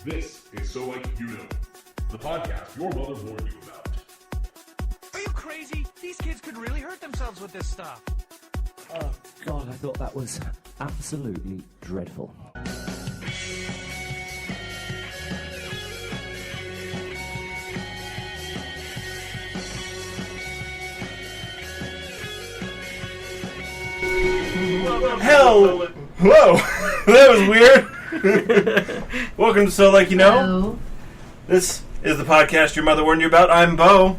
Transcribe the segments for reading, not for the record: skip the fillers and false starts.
This is So Like You Know, the podcast your mother warned you about. Are you crazy? These kids could really hurt themselves with this stuff. Oh, God, I thought that was absolutely dreadful. Hell! Whoa! That was weird! Welcome to So Like You Know. Hello. This is the podcast your mother warned you about. I'm Bo.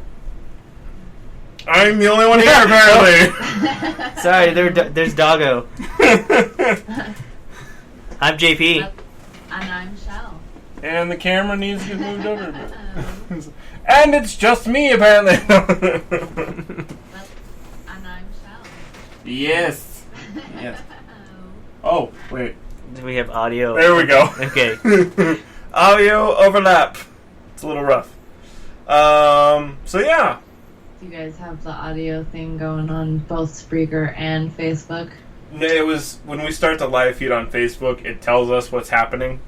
I'm the only one here, apparently. Sorry, there's Doggo. I'm JP. And I'm Shell. And the camera needs to get moved over a bit. And it's just me, apparently. And I'm Shell. Yes. Yes. Oh, wait. Do we have audio? There we go. Okay. Audio overlap. It's a little rough. So yeah. Do you guys have the audio thing going on both Spreaker and Facebook? No, it was when we start the live feed on Facebook, it tells us what's happening.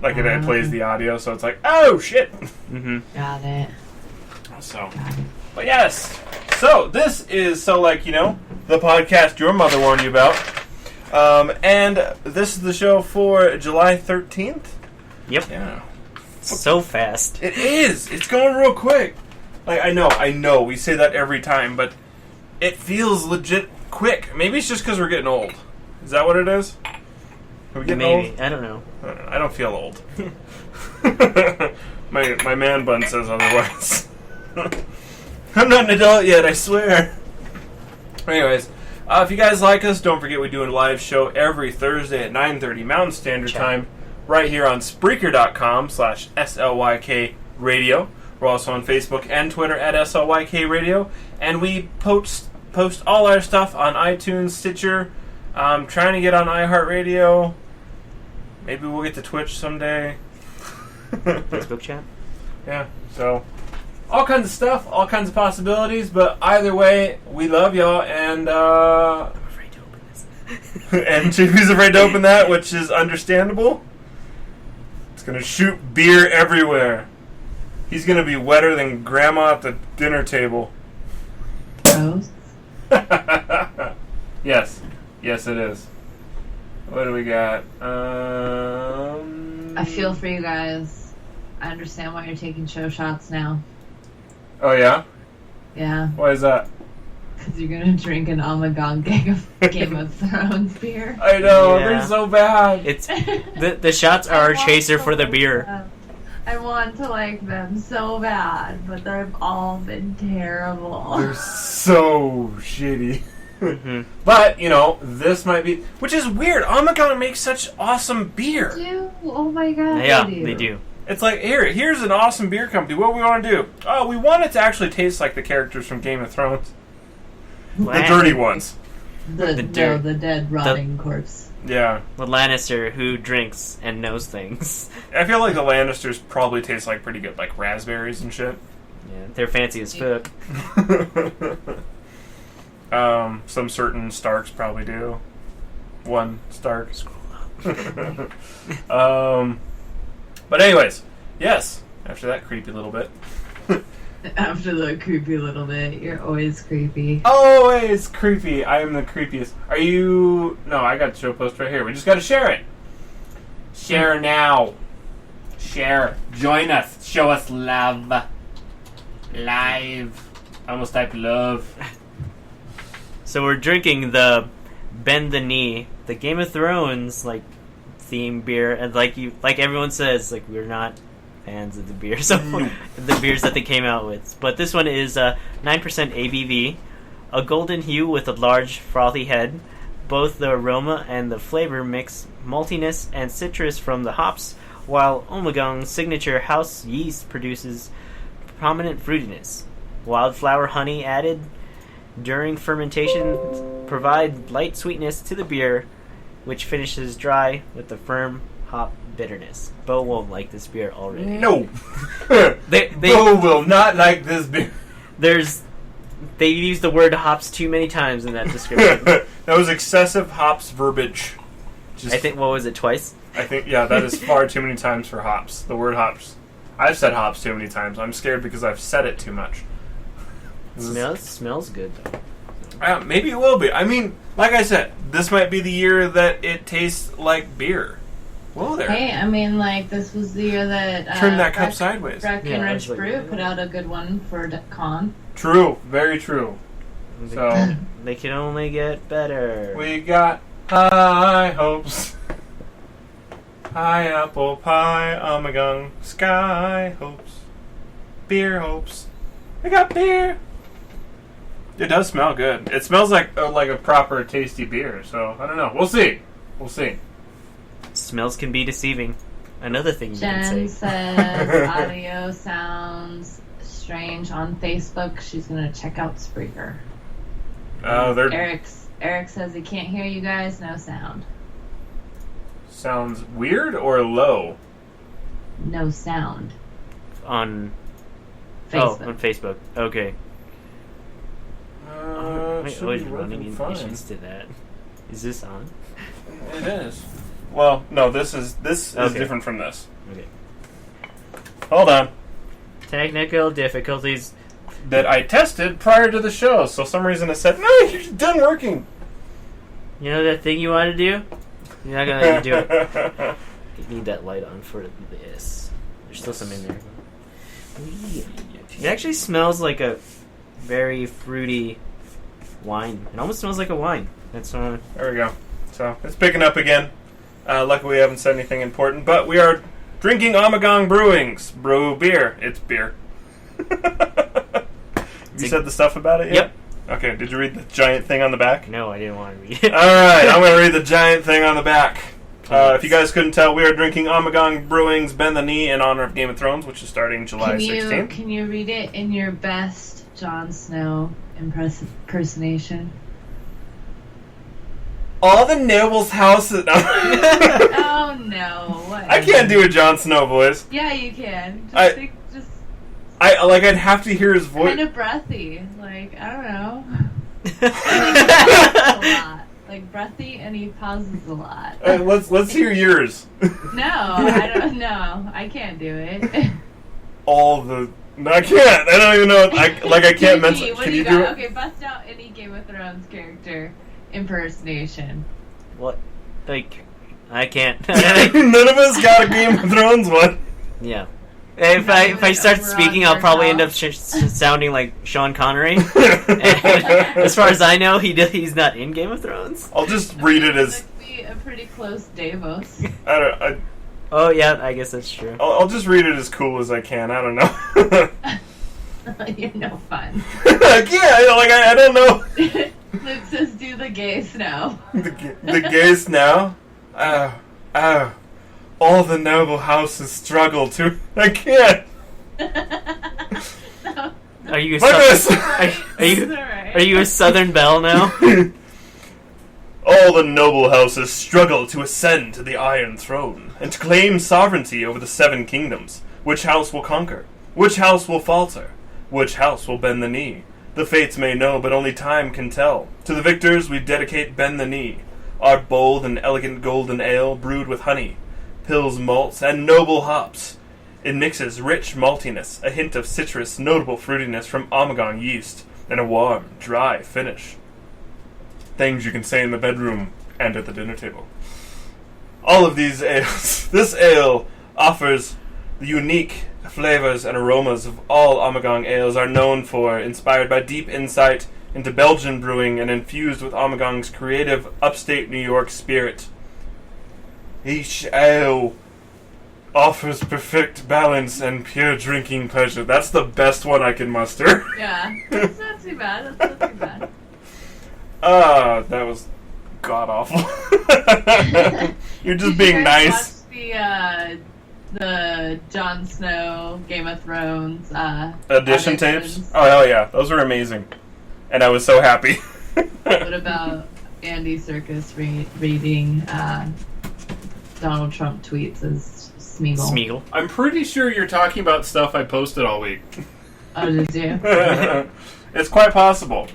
Like it plays the audio, so it's like, oh shit. Mm-hmm. Got it. So, but yes. So this is So Like You Know, the podcast your mother warned you about. And this is the show for July 13th. Yep. Yeah. So fast. It is. It's going real quick. Like I know. We say that every time, but it feels legit quick. Maybe it's just because we're getting old. Is that what it is? Are we getting Maybe. old? I don't know. I don't feel old. my man bun says otherwise. I'm not an adult yet, I swear. Anyways, if you guys like us, don't forget we do a live show every Thursday at 9:30 Mountain Standard Time, right here on Spreaker.com/SLYK Radio. We're also on Facebook and Twitter at SLYK Radio, and we post all our stuff on iTunes, Stitcher. Trying to get on iHeartRadio. Maybe we'll get to Twitch someday. Facebook chat? Yeah, so all kinds of stuff, all kinds of possibilities, but either way, we love y'all, and I'm afraid to open this. and JP's afraid to open that, which is understandable. It's gonna shoot beer everywhere. He's gonna be wetter than Grandma at the dinner table. Gross. Yes, it is. What do we got? I feel for you guys. I understand why you're taking show shots now. Oh yeah? Yeah. Why is that? Because you're going to drink an Ommegang Game of Thrones beer. I know, Yeah. they're so bad. It's the shots are our chaser for the beer. I want to like them so bad, but they've all been terrible. They're so shitty. Mm-hmm. But, this might be... Which is weird. Ommegang makes such awesome beer. Oh my god. Yeah, they do. It's like, here's an awesome beer company. What do we want to do? Oh, we want it to actually taste like the characters from Game of Thrones. The dirty ones. The dead, rotting corpse. Yeah. The Lannister who drinks and knows things. I feel like the Lannisters probably taste like pretty good, like raspberries and shit. Yeah, they're fancy as fuck. Some certain Starks probably do. One Stark. But anyways, yes. After that creepy little bit. After the creepy little bit, you're always creepy. Always creepy. I am the creepiest. Are you... No, I got the show post right here. We just got to share it. Share now. Share. Join us. Show us love. Live. I almost typed love. So we're drinking the Bend the Knee, the Game of Thrones theme beer, and like everyone says, we're not fans of the beer, so the beers that they came out with. But this one is 9% ABV, a golden hue with a large frothy head. Both the aroma and the flavor mix maltiness and citrus from the hops, while Ommegang's signature house yeast produces prominent fruitiness. Wildflower honey added during fermentation provide light sweetness to the beer, which finishes dry with the firm hop bitterness. Bo won't like this beer already. No. They Bo will not like this beer. They use the word hops too many times in that description. That was excessive hops verbiage. I think, what was it, twice? I think, yeah, that is far too many times for hops. The word hops. I've said hops too many times. I'm scared because I've said it too much. Smells good, though. Maybe it will be. I mean, like I said, this might be the year that it tastes like beer. Whoa there. Hey, I mean, like, this was the year that... Turn that cup sideways. Breckenridge like- Brew put out a good one for con. True. Very true. So, They can only get better. we got high hopes. High apple pie, Omegang, sky hopes. Beer hopes. We got beer. It does smell good. It smells like a proper tasty beer, so I don't know. We'll see. We'll see. Smells can be deceiving. Another thing you Jen can say. says audio sounds strange on Facebook. She's going to check out Spreaker. Oh, they're... Eric says he can't hear you guys. No sound. Sounds weird or low? No sound. On Facebook. on Facebook. Okay. It I should always be running working fine. impatience to that. Is this on? It is. Well, no, this is Okay. different from this. Okay. Hold on. Technical difficulties. That I tested prior to the show, so some reason it said, no, you're done working. You know that thing you want to do? You're not gonna do it. You need that light on for this. There's still some in there. It actually smells like a very fruity wine. It almost smells like a wine. That's There we go. So, it's picking up again. Luckily, we haven't said anything important, but we are drinking Omegang Brewing's Brew Beer. It's beer. You said the stuff about it yet? Yep. Okay, did you read the giant thing on the back? No, I didn't want to read it. Alright, I'm going to read the giant thing on the back. If you guys couldn't tell, we are drinking Omegang Brewing's Bend the Knee in honor of Game of Thrones, which is starting July 16th. Can you read it in your best Jon Snow impersonation? All the nobles' houses... Oh no! What? I can't do a Jon Snow voice. Yeah, you can. I'd have to hear his voice. Kind of breathy. Like, I don't know. Like, a lot. Like breathy, and he pauses a lot. Let's hear yours. No, I don't know. I can't do it. No, I can't. I don't even know. I can't mention. What Can do you you do got? it? Okay, bust out any Game of Thrones character impersonation. What? Like, I can't. None of us got a Game of Thrones one. Yeah. If I start speaking, I'll probably end up sounding like Sean Connery. And as far as I know, he's not in Game of Thrones. I'll just read it as. That'd be a pretty close Davos. Oh yeah, I guess that's true. I'll just read it as cool as I can. I don't know. You're no fun. I don't know. Luke says, "Do the gay snow." The gays now. All the noble houses struggle to. I can't. No, Are you a Look Southern, it's alright. are you a Southern Belle now? All the noble houses struggle to ascend to the Iron Throne and to claim sovereignty over the Seven Kingdoms. Which house will conquer? Which house will falter? Which house will bend the knee? The fates may know, but only time can tell. To the victors we dedicate Bend the Knee, our bold and elegant golden ale brewed with honey, pills, malts, and noble hops. It mixes rich maltiness, a hint of citrus, notable fruitiness from Omegang yeast, and a warm, dry finish. Things you can say in the bedroom and at the dinner table. All of these ales, this ale offers the unique flavors and aromas of all Omegang ales are known for, inspired by deep insight into Belgian brewing and infused with Omegang's creative upstate New York spirit. Each ale offers perfect balance and pure drinking pleasure. That's the best one I can muster. Yeah, that's not too bad. That's not too bad. That was god awful. You're just being Did you guys nice. watch the Jon Snow Game of Thrones Audition auditions? tapes? Oh hell yeah, those were amazing, and I was so happy. What about Andy Serkis reading Donald Trump tweets as Smeagol? Smeagol. I'm pretty sure you're talking about stuff I posted all week. Oh, did you? It's quite possible.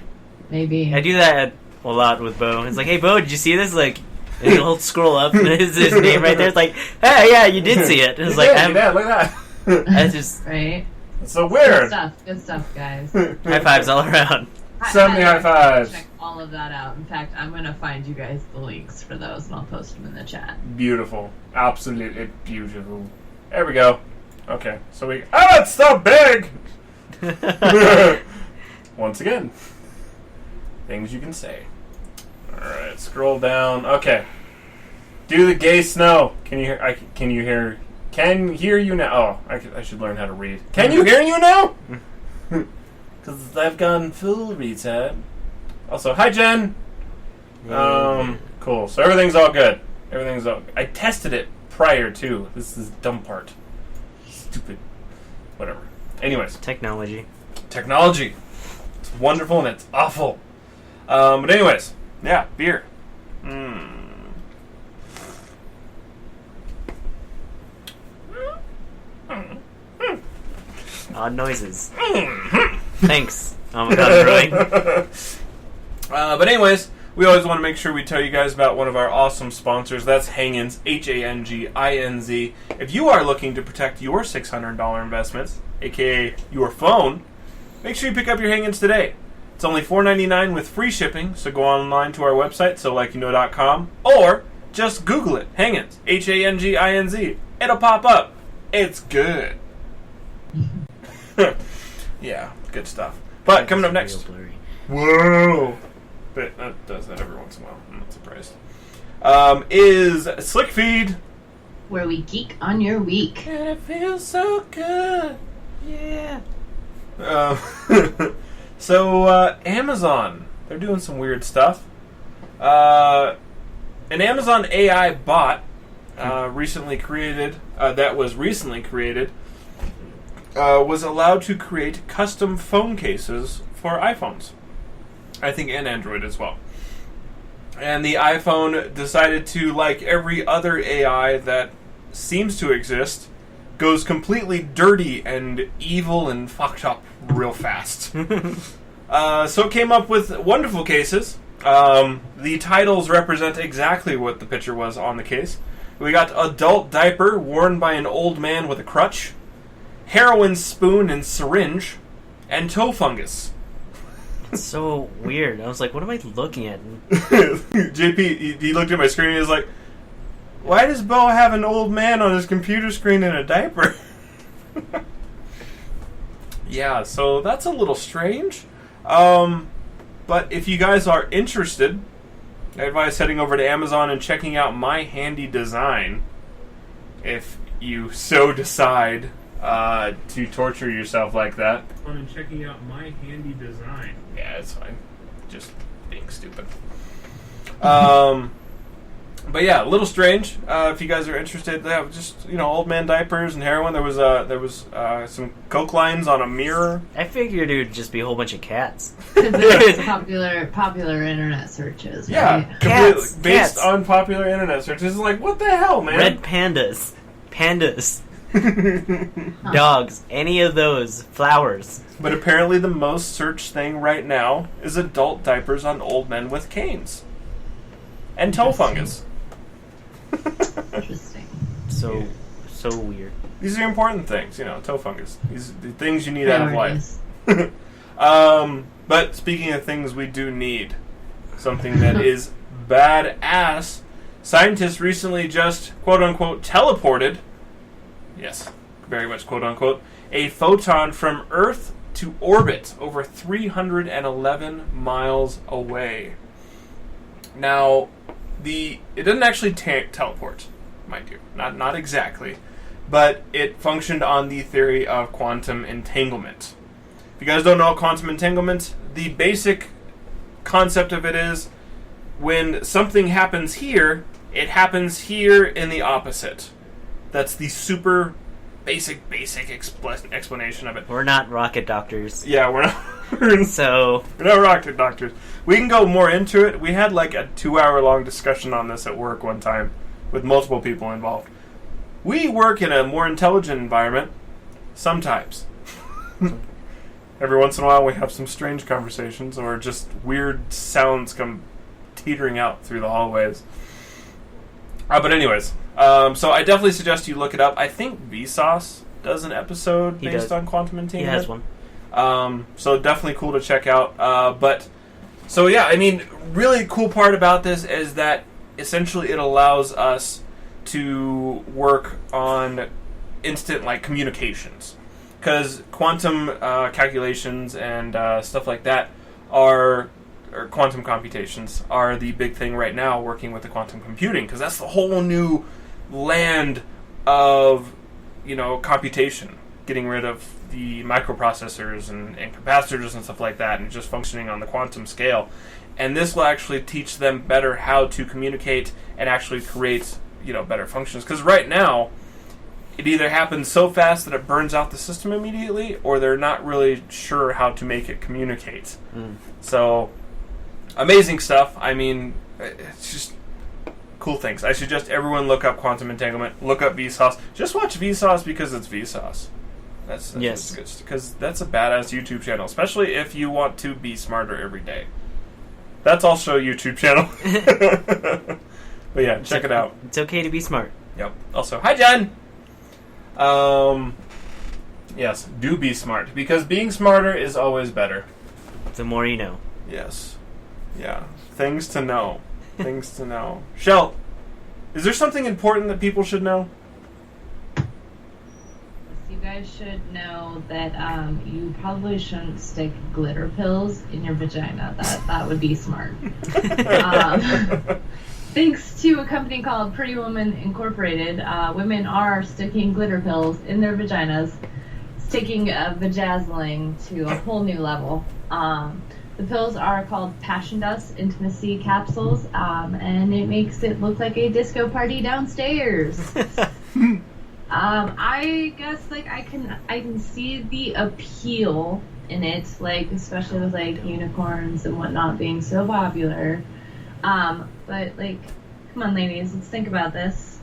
Maybe. I do that a lot with Bo. It's like, hey Bo, did you see this? Like, And he'll scroll up, and his name right there. It's like, hey, yeah, you did see it. It's like, yeah, look at that. I just Right? It's so weird. Good stuff, guys. high fives all around. 70 high fives. Check all of that out. In fact, I'm gonna find you guys the links for those, and I'll post them in the chat. Beautiful. Absolutely beautiful. There we go. Okay, so we... Oh, it's so big! Once again. Things you can say. Alright, scroll down. Okay. Do the gay snow. Can you hear... Can you hear... Can hear you now. Oh, I should learn how to read. Can you hear you now? Because I've gone full retard. Also, hi, Jen! Cool. So everything's all good. I tested it prior to. This is the dumb part. Stupid. Whatever. Anyways. Technology. It's wonderful and it's awful. But anyways. Yeah, beer. Odd noises. Thanks. Oh my god, Brewing. But anyways, we always want to make sure we tell you guys about one of our awesome sponsors. That's Hanginz, Hanginz. If you are looking to protect your $600 investments, aka your phone, make sure you pick up your Hanginz today. It's only $4.99 with free shipping, so go online to our website, solikeyouknow.com, or just Google it, Hanginz, Hanginz. It'll pop up. It's good. Yeah, good stuff. But coming up next... Whoa! But that does that every once in a while. I'm not surprised. Is Slick Feed. Where we geek on your week. And it feels so good. Yeah. So, Amazon. They're doing some weird stuff. An Amazon AI bot recently created, was allowed to create custom phone cases for iPhones. I think, and Android as well. And the iPhone decided to, like every other AI that seems to exist, goes completely dirty and evil and fucked up real fast. So it came up with wonderful cases. The titles represent exactly what the picture was on the case. We got adult diaper worn by an old man with a crutch, heroin spoon and syringe, and toe fungus. It's so weird. I was like, what am I looking at? JP, he looked at my screen and he was like, why does Bo have an old man on his computer screen in a diaper? Yeah, so that's a little strange. But if you guys are interested, I advise heading over to Amazon and checking out My Handy Design. If you so decide to torture yourself like that. And checking out My Handy Design. Yeah, it's fine. Just being stupid. But yeah, a little strange. If you guys are interested, they have just old man diapers and heroin. There was some coke lines on a mirror. I figured it would just be a whole bunch of cats. Because it's popular internet searches, right? Yeah, completely based on popular internet searches. It's like, what the hell, man? Red pandas, dogs, any of those, flowers. But apparently, the most searched thing right now is adult diapers on old men with canes and toe fungus. Interesting. So weird. These are important things, toe fungus. These are the things you need out of life. But speaking of things we do need, something that is badass, scientists recently just, quote-unquote, teleported, yes, very much quote-unquote, a photon from Earth to orbit over 311 miles away. Now, it didn't actually teleport, mind you. Not exactly. But it functioned on the theory of quantum entanglement. If you guys don't know quantum entanglement, the basic concept of it is when something happens here, it happens here in the opposite. That's the super basic explanation of it. We're not rocket doctors. Yeah, we're not. We're not rocket doctors. We can go more into it. We had like a 2-hour-long discussion on this at work one time with multiple people involved. We work in a more intelligent environment sometimes. Every once in a while we have some strange conversations or just weird sounds come teetering out through the hallways. But anyways, so I definitely suggest you look it up. I think Vsauce does an episode He based does. on quantum He entanglement. has one. So definitely cool to check out. So yeah, I mean, really cool part about this is that essentially it allows us to work on instant communications, because quantum calculations and stuff like that or quantum computations are the big thing right now, working with the quantum computing, because that's the whole new land of computation, getting rid of the microprocessors and capacitors and stuff like that, and just functioning on the quantum scale. And this will actually teach them better how to communicate and actually create better functions, because right now it either happens so fast that it burns out the system immediately, or they're not really sure how to make it communicate. So amazing stuff. I mean, it's just cool things. I suggest everyone look up quantum entanglement, look up Vsauce. Just watch Vsauce because it's Vsauce. That's Yes. good, because that's a badass YouTube channel, especially if you want to be smarter every day. That's also a YouTube channel. But yeah, check it out. It's okay to be smart. Yep. Also, hi Jen. Yes, do be smart, because being smarter is always better. The more you know. Yes. Yeah. Things to know. Things to know. Shell, is there something important that people should know? You guys should know that you probably shouldn't stick glitter pills in your vagina. That would be smart. Thanks to a company called Pretty Woman Incorporated, women are sticking glitter pills in their vaginas. It's taking vajazzling to a whole new level. The pills are called Passion Dust Intimacy Capsules, and it makes it look like a disco party downstairs. I guess I can see the appeal in it, especially with unicorns and whatnot being so popular. But come on, ladies, let's think about this.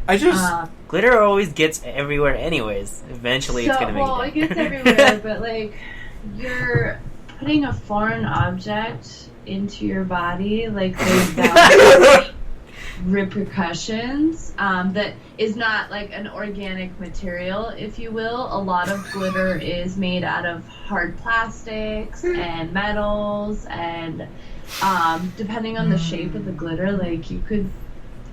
I just Glitter always gets everywhere anyways. Eventually it's going to make it gets everywhere, but you're putting a foreign object into your body, there's that repercussions that is not an organic material, if you will. A lot of glitter is made out of hard plastics and metals, and depending on the shape of the glitter, you could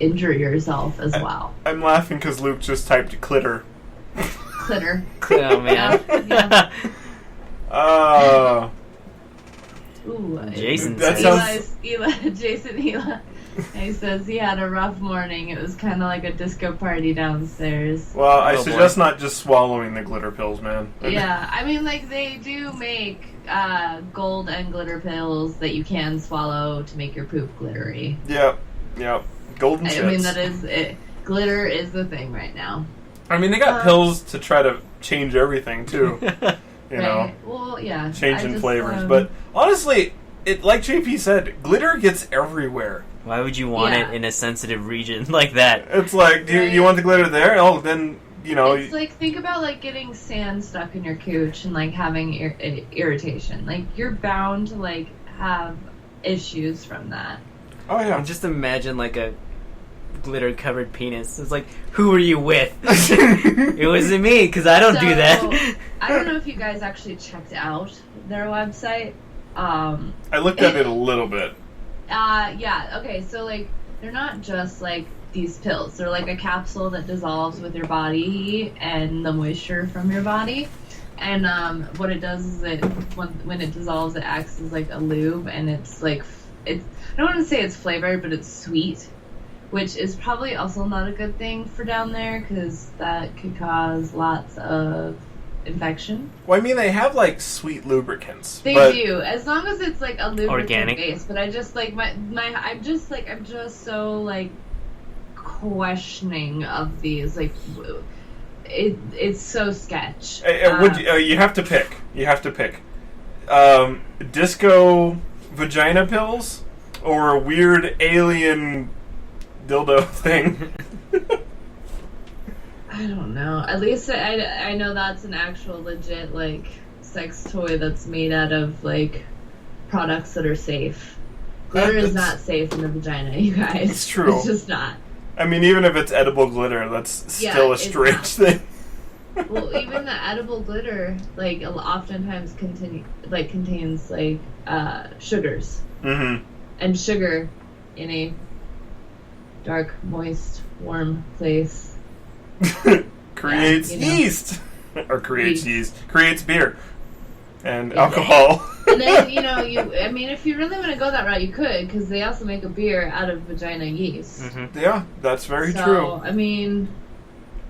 injure yourself as well. I'm laughing because Luke just typed clitter. Clitter. Oh man. Yeah. Ooh, Jason That says. sounds- Jason Eli. He says he had a rough morning. It was kind of like a disco party downstairs. Well, I Oh, suggest not just swallowing the glitter pills, man. Yeah, I mean, they do make gold and glitter pills that you can swallow to make your poop glittery. Yep. Golden shits. I mean, that is it. Glitter is the thing right now. I mean, they got pills to try to change everything, too. You know, Right? Well, yeah. changing flavors. But honestly, like JP said, glitter gets everywhere. Why would you want Yeah. it in a sensitive region like that? It's like, do you want the glitter there? Oh, then, It's think about getting sand stuck in your cooch and having irritation. You're bound to have issues from that. oh yeah. And just imagine a glitter covered penis. It's who are you with? It wasn't me, because I don't do that. I don't know if you guys actually checked out their website. I looked at it a little bit. Yeah, okay, so they're not just these pills. They're a capsule that dissolves with your body heat and the moisture from your body. And what it does is when it dissolves, it acts as a lube, and it's I don't want to say it's flavored, but it's sweet, which is probably also not a good thing for down there, because that could cause lots of infection. Well, I mean, they have sweet lubricants. They but do, as long as it's a lubricant Organic. base. But I just I'm just so questioning of these. It's so sketch. You have to pick. You have to pick. Disco vagina pills or weird alien dildo thing. I don't know. At least I know that's an actual legit sex toy that's made out of products that are safe. Glitter is not safe in the vagina, you guys. It's true. It's just not. I mean, even if it's edible glitter, that's Yeah, still a it's strange not. thing. Well, even the edible glitter, like, oftentimes contains like sugars, Mm-hmm. and sugar in a dark, moist, warm place. Creates Yeah, you know. yeast. Or creates yeast. Creates beer. And Yeah. alcohol. And then, I mean, if you really want to go that route, you could, because they also make a beer out of vagina yeast. Mm-hmm. Yeah, that's very So, true. I mean,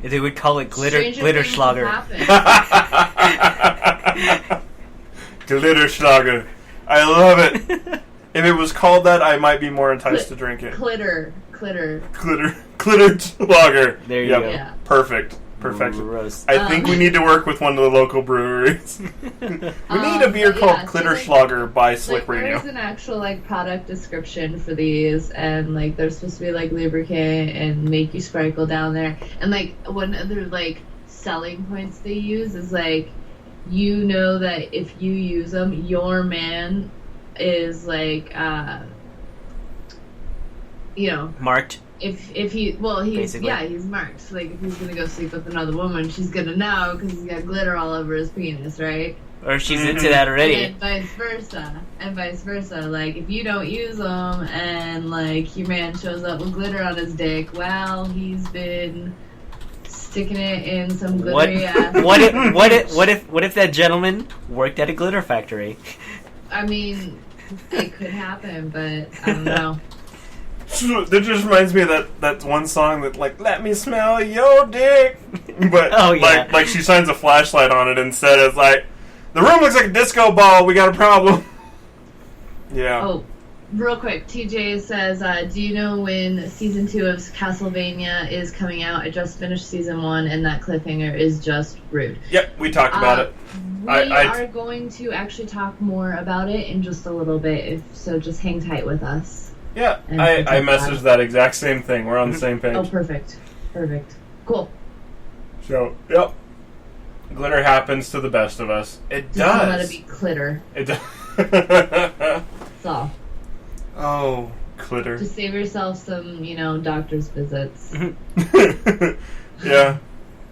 They would call it glitter stranger things have schlager. happened. Glitter Schlager. I love it. If it was called that, I might be more enticed to drink it. Clitter. Glitter Schlager. There you Yep. go. Yeah. Perfect. Perfection. Gross. I think we need to work with one of the local breweries. We need a beer but called yeah, so, Glitter like- Schlager by Slick Like, Radio. there's an actual product description for these, and they're supposed to be lubricant and make you sparkle down there. And one of their selling points they use is that if you use them, your man is Marked. he's Basically. he's marked. So, if he's gonna go sleep with another woman, she's gonna know because he's got glitter all over his penis, right? Or she's into that already. And vice versa. If you don't use them and your man shows up with glitter on his dick, well, he's been sticking it in some glittery ass. What if that gentleman worked at a glitter factory? I mean, it could happen, but I don't know. That just reminds me of that one song that let me smell your dick, but Oh, yeah. like she shines a flashlight on it instead. It's the room looks like a disco ball. We got a problem. Yeah. Oh, real quick, TJ says, do you know when season 2 of Castlevania is coming out? I just finished season 1, and that cliffhanger is just rude. Yep, we talked about it. We I- are going to actually talk more about it in just a little bit, so just hang tight with us. Yeah, And I talk about messaged it. that exact same thing. We're on the same page. Oh, perfect. Cool. So, yep. Glitter happens to the best of us. It Just don't let it does. be clitter. It does. That's all. Oh, glitter. Just save yourself some, doctor's visits. Yeah.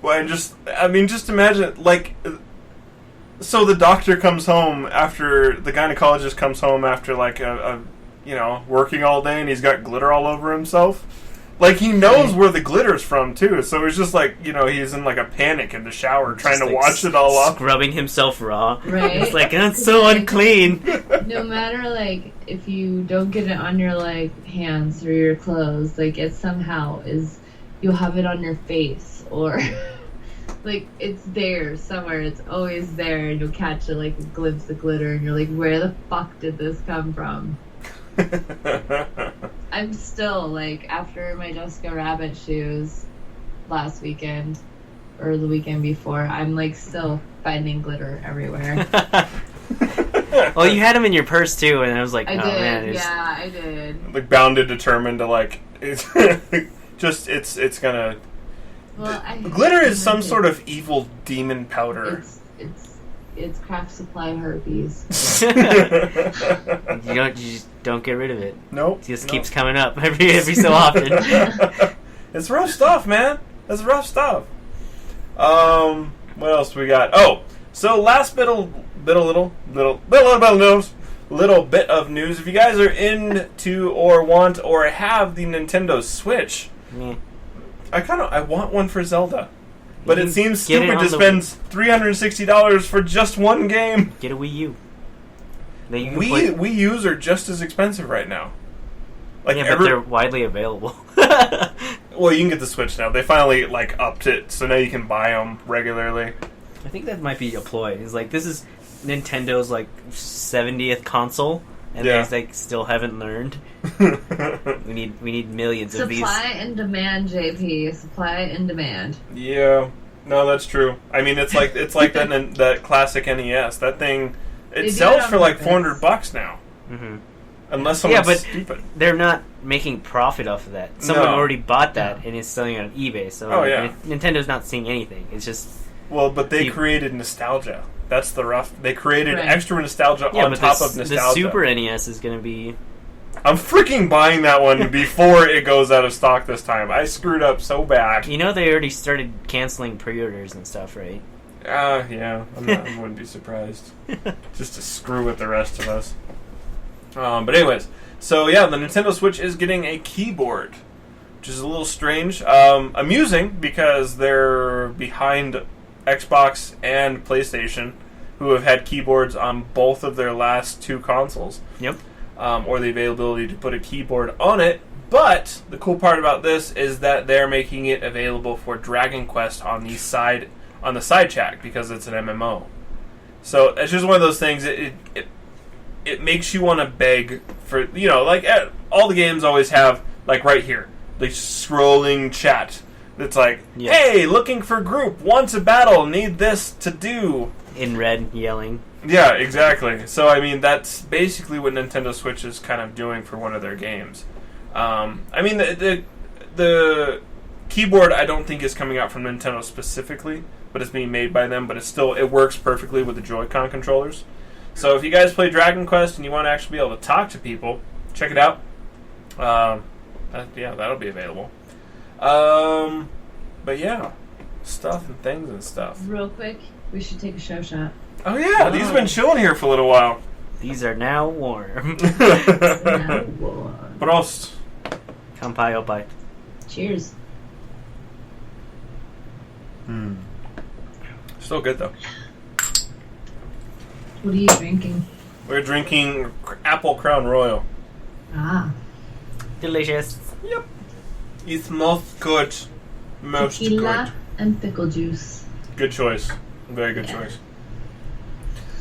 Well, and just imagine, so the doctor comes home after, the gynecologist comes home after, working all day, and he's got glitter all over himself. He knows where the glitter's from, too, so it's just he's in, a panic in the shower, trying to wash it all off. Scrubbing himself raw. Right. It's that's so unclean. No matter, if you don't get it on your, hands or your clothes, it somehow is, you'll have it on your face, or, it's there somewhere. It's always there, and you'll catch it, a glimpse of glitter, and you're where the fuck did this come from? I'm still, after my Jessica Rabbit shoes last weekend, or the weekend before, I'm, still finding glitter everywhere. Well, you had them in your purse too, and I was like, I oh did, man, yeah, I did. Bound and determined to, it's gonna... Well, Glitter is some sort of evil demon powder. It's craft supply herpes. you just don't get rid of it. Nope. It just keeps coming up every so often. It's rough stuff, man. That's rough stuff. What else we got? Oh, so last little bit of news. If you guys are into or want or have the Nintendo Switch, Meh. I want one for Zelda. But it seems Get it stupid on to the- spend $360 for just one game. Get a Wii U. Then you can play- Wii U's are just as expensive right now. yeah, but they're widely available. Well, you can get the Switch now. They finally upped it, so now you can buy them regularly. I think that might be a ploy. It's this is Nintendo's 70th console, and Yeah. they still haven't learned. We need millions of these. Supply and demand, JP. Supply and demand. Yeah, no, that's true. I mean, it's like that classic NES. That thing, They it do sells it on for purpose. $400 now, hmm unless someone's but stupid. they're not making profit off of that. Someone No. already bought that and is selling it on eBay. So Oh, yeah. Nintendo's not seeing anything. It's just Well, but they You- created nostalgia. That's the rough. They created Right. extra nostalgia on but top the, of the nostalgia. Super NES is going to be I'm freaking buying that one before it goes out of stock this time. I screwed up so bad. You know they already started canceling pre-orders and stuff, right? Yeah. I wouldn't be surprised. Just to screw with the rest of us. But anyways, so yeah, the Nintendo Switch is getting a keyboard, which is a little strange. Amusing, because they're behind Xbox and PlayStation, who have had keyboards on both of their last two consoles. Yep. Or the availability to put a keyboard on it. But the cool part about this is that they're making it available for Dragon Quest on the side track, because it's an MMO. So it's just one of those things. It makes you want to beg for, like all the games always have, like right here, the scrolling chat. It's like, hey, looking for group, wants a battle, need this to do. In red, yelling. Yeah, exactly. So, I mean, that's basically what Nintendo Switch is kind of doing for one of their games. I mean, the keyboard I don't think is coming out from Nintendo specifically, but it's being made by them, but it works perfectly with the Joy-Con controllers. So if you guys play Dragon Quest and you want to actually be able to talk to people, check it out. That'll be available. But yeah, stuff and things and stuff. Real quick, we should take a show shot. Oh yeah, these have been chilling here for a little while. These are now warm. Prost. Kampai opai. Cheers. Still good though. What are you drinking? We're drinking Apple Crown Royal. Ah. Delicious. Yep. It's most good. Most Tequila good. and pickle juice. Good choice. Very good choice.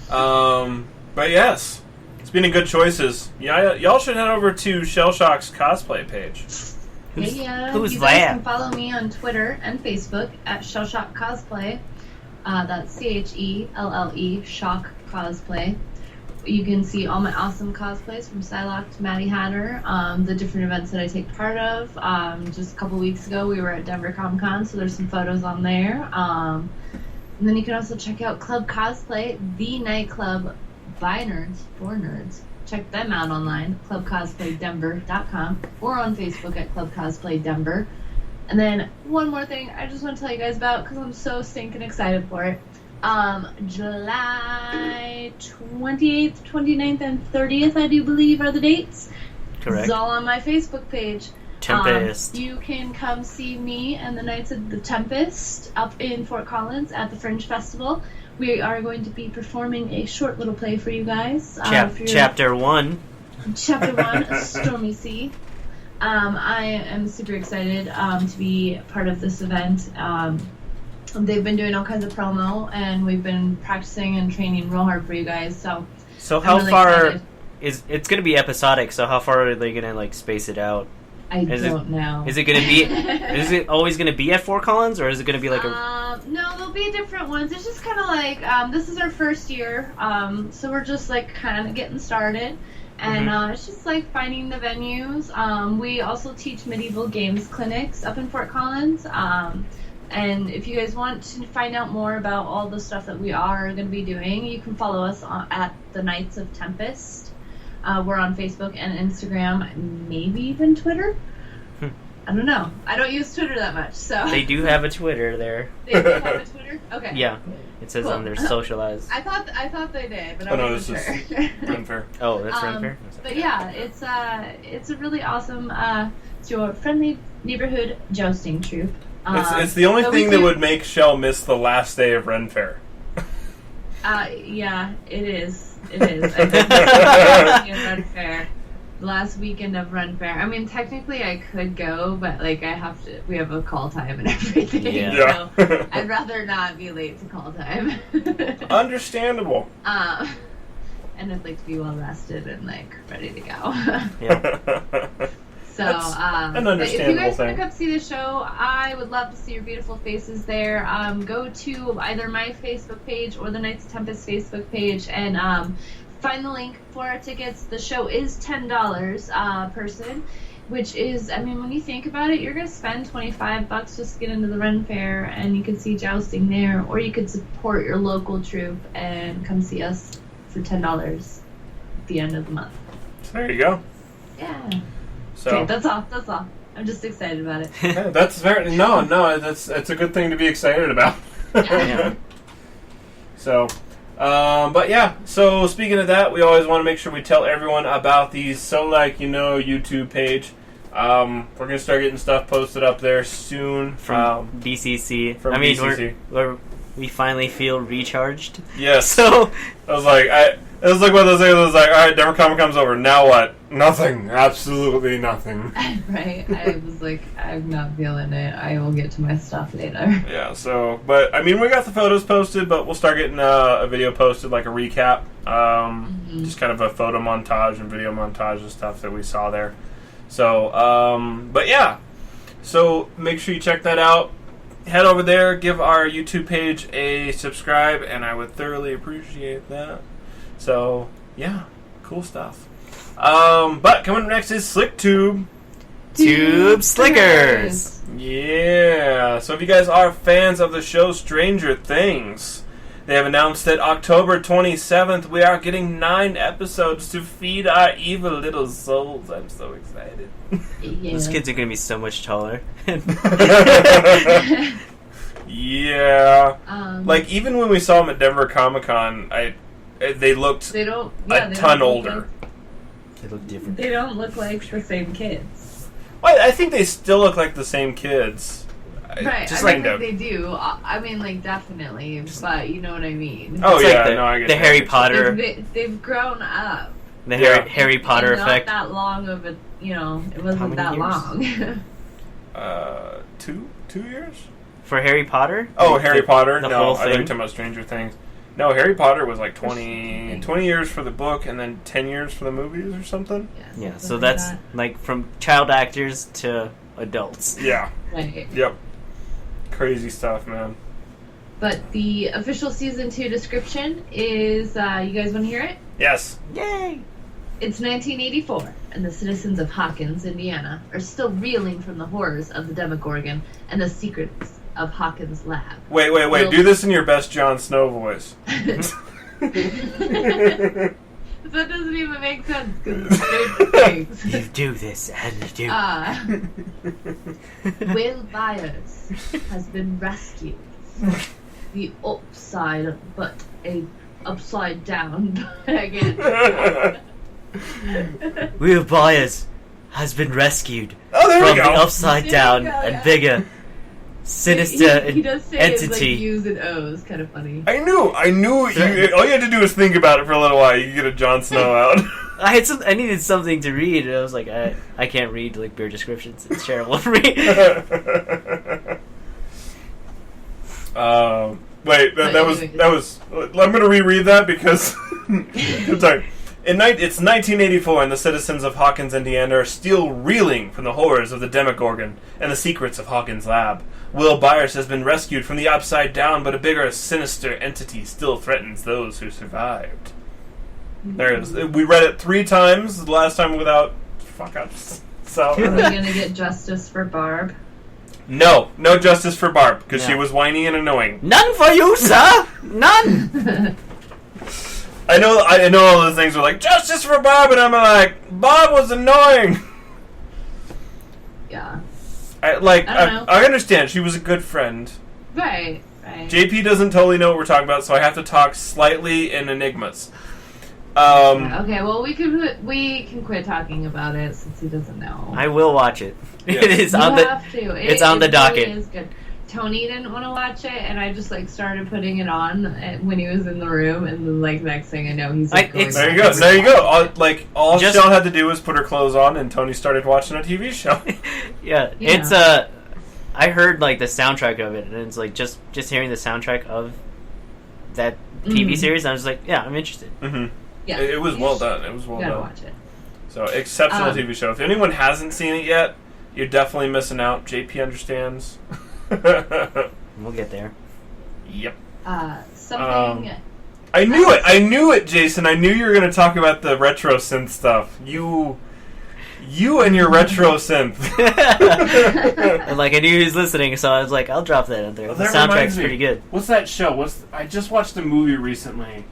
But yes, speaking of good choices, y'all should head over to Shellshock's cosplay page. Who's you guys that? can follow me on Twitter and Facebook at Shellshock Cosplay. That's CHELLE Shock Cosplay. You can see all my awesome cosplays from Psylocke to Maddie Hatter, the different events that I take part of. Just a couple weeks ago, we were at Denver Comic Con, so there's some photos on there. And then you can also check out Club Cosplay, the nightclub by nerds, for nerds. Check them out online, clubcosplaydenver.com, or on Facebook at Club Cosplay Denver. And then one more thing I just want to tell you guys about, because I'm so stinking excited for it. July 28th, 29th, and 30th, I do believe, are the dates. Correct. It's all on my Facebook page. Tempest. You can come see me and the Knights of the Tempest up in Fort Collins at the Fringe Festival. We are going to be performing a short little play for you guys. Chapter 1. Chapter 1, Stormy Sea. I am super excited to be part of this event. They've been doing all kinds of promo, and we've been practicing and training real hard for you guys. So how really far excited. it's going to be episodic? So how far are they going to space it out? I don't know. Is it going to be? Is it always going to be at Fort Collins, or is it going to be like a? No, there'll be different ones. It's just kind of like this is our first year, so we're just kind of getting started, and it's just finding the venues. We also teach medieval games clinics up in Fort Collins. And if you guys want to find out more about all the stuff that we are going to be doing, you can follow us at the Knights of Tempest. We're on Facebook and Instagram, maybe even Twitter. I don't know. I don't use Twitter that much, so... They do have a Twitter there. They do have a Twitter? Okay. Yeah. It says on their socialized. I thought they did, but Oh, no, I'm this not is sure. Renfair. Oh, that's Renfair? But yeah, it's a really awesome, it's your friendly neighborhood jousting troupe. It's the only thing that would make Shell miss the last day of Renfair. Yeah, it is. It is. I think Renfair. Last weekend of Renfair. I mean, technically I could go, but I have to. We have a call time and everything. Yeah. So I'd rather not be late to call time. Understandable. And I'd like to be well rested and ready to go. Yeah. So, an if you understandable guys want thing. to come see the show, I would love to see your beautiful faces there. Go to either my Facebook page or the Knights of Tempest Facebook page and find the link for our tickets. The show is $10 person, which is, I mean, when you think about it, you're going to spend $25 just to get into the Ren Fair, and you can see jousting there, or you could support your local troupe and come see us for $10 at the end of the month. There you go. Yeah. So Okay, that's all. That's all. I'm just excited about it. yeah, that's very that's a good thing to be excited about. Yeah. So, but yeah. So speaking of that, we always want to make sure we tell everyone about the YouTube page. We're gonna start getting stuff posted up there soon From BCC. From I mean, BCC. we finally feel recharged. Yes. So I was like, it was like one of those things. I was like, all right, Denver Comic Con's over. Now what? Nothing. Absolutely nothing. Right. I was like, I'm not feeling it. I will get to my stuff later. Yeah. So, but I mean, we got the photos posted, but we'll start getting a video posted, like a recap, just kind of a photo montage and video montage of stuff that we saw there. So, but yeah. So make sure you check that out. Head over there, give our YouTube page a subscribe, and I would thoroughly appreciate that. So, yeah, cool stuff. But coming up next is SlickTube. Tube Slickers. Yeah. So if you guys are fans of the show Stranger Things, they have announced that October 27th we are getting 9 episodes to feed our evil little souls. I'm so excited. Yeah. Those kids are gonna be so much taller. Yeah. Like even when we saw them at Denver Comic Con, they looked They don't. a ton older. They look different. They don't look like the same kids. Well, I think they still look like the same kids. Right. Just I kind mean, of. they do. I mean, like, definitely. But you know what I mean. Oh It's yeah, like no, I get the that. Harry Potter, They've grown up. the Yeah. Harry Potter And effect. Not that long of a. You know, it How wasn't many that years? long. 2 years? For Harry Potter? Oh, Like, Harry Potter? the No, whole I thought you were thing? talking about Stranger Things. No, Harry Potter was like 20 years for the book and then 10 years for the movies or something. Yeah, so something that's like like from child actors to adults. Yeah. that. Right. Yep. Crazy stuff, man. But the official season 2 description is. You guys want to hear it? Yes. Yay! It's 1984, and the citizens of Hawkins, Indiana, are still reeling from the horrors of the Demogorgon and the secrets of Hawkins' lab. Wait. Well- Do this in your best Jon Snow voice. That doesn't even make sense because it's good things. You do this, and you do. Will Byers has been rescued. The upside, but a upside down again. Will Byers has been rescued Oh, there from we the go. upside There down you go, and yeah. bigger, sinister he does say entity. it's like U's and O's, kind of funny. I knew. All you had to do was think about it for a little while. You could get a Jon Snow out. I needed something to read, and I was like, I can't read like beer descriptions. It's terrible for me. Wait, that was. I'm going to reread that because. I'm sorry. It's 1984, and the citizens of Hawkins, Indiana, are still reeling from the horrors of the Demogorgon and the secrets of Hawkins' lab. Will Byers has been rescued from the Upside Down, but a bigger, sinister entity still threatens those who survived. There it is. We read it 3 times. The last time without fuck-ups. So Are we gonna get justice for Barb? no justice for Barb because she No. was whiny and annoying. None for you, sir. None. I know all those things were like justice for Bob, and I'm like Bob was annoying. Yeah. I I don't know. understand she was a good friend. Right. JP doesn't totally know what we're talking about, so I have to talk slightly in enigmas. Okay, well we can quit talking about it since he doesn't know. I will watch it. Yeah. It is You on the. have to. It's on the docket. Really is good. Tony didn't want to watch it, and I just like started putting it on when he was in the room, and then like next thing I know, he's like, going There you back. go. There you go. All Just- Shell had to do was put her clothes on, and Tony started watching a TV show. Yeah, Yeah. it's I heard like the soundtrack of it, and it's like just hearing the soundtrack of that TV Mhm. series. I was like, yeah, I'm interested. Mm-hmm. Yeah, It was well done. It was well You gotta done. watch it. So exceptional Um, TV show. If anyone hasn't seen it yet, you're definitely missing out. JP understands. We'll get there. Yep. Something. I knew it. I knew it, Jason. I knew you were going to talk about the retro synth stuff. You and your retro synth. And like I knew he was listening, so I was like, I'll drop that in there. Well, The that soundtrack's reminds me. pretty good. What's that show? I just watched a movie recently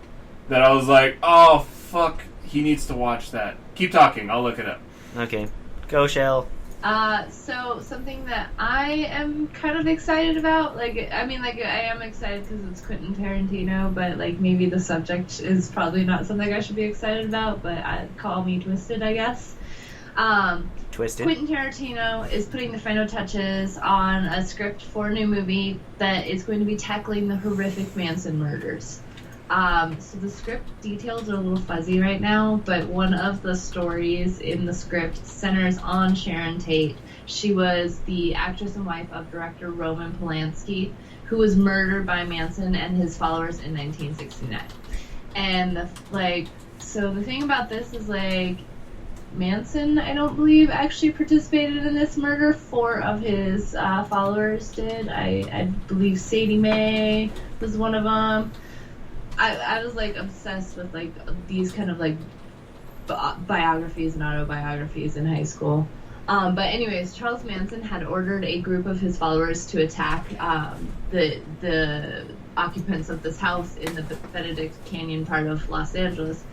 that I was like, oh fuck, he needs to watch that. Keep talking. I'll look it up. Okay. Go, Shell. So something that I am kind of excited about, I am excited because it's Quentin Tarantino, but maybe the subject is probably not something I should be excited about, but call me twisted, I guess. Twisted. Quentin Tarantino is putting the final touches on a script for a new movie that is going to be tackling the horrific Manson murders. So the script details are a little fuzzy right now, but one of the stories in the script centers on Sharon Tate. She was the actress and wife of director Roman Polanski, who was murdered by Manson and his followers in 1969. And so the thing about this is Manson, I don't believe, actually participated in this murder. 4 of his followers did. I believe Sadie Mae was one of them. I was obsessed with these kind of biographies and autobiographies in high school. But anyways, Charles Manson had ordered a group of his followers to attack the occupants of this house in the Benedict Canyon part of Los Angeles,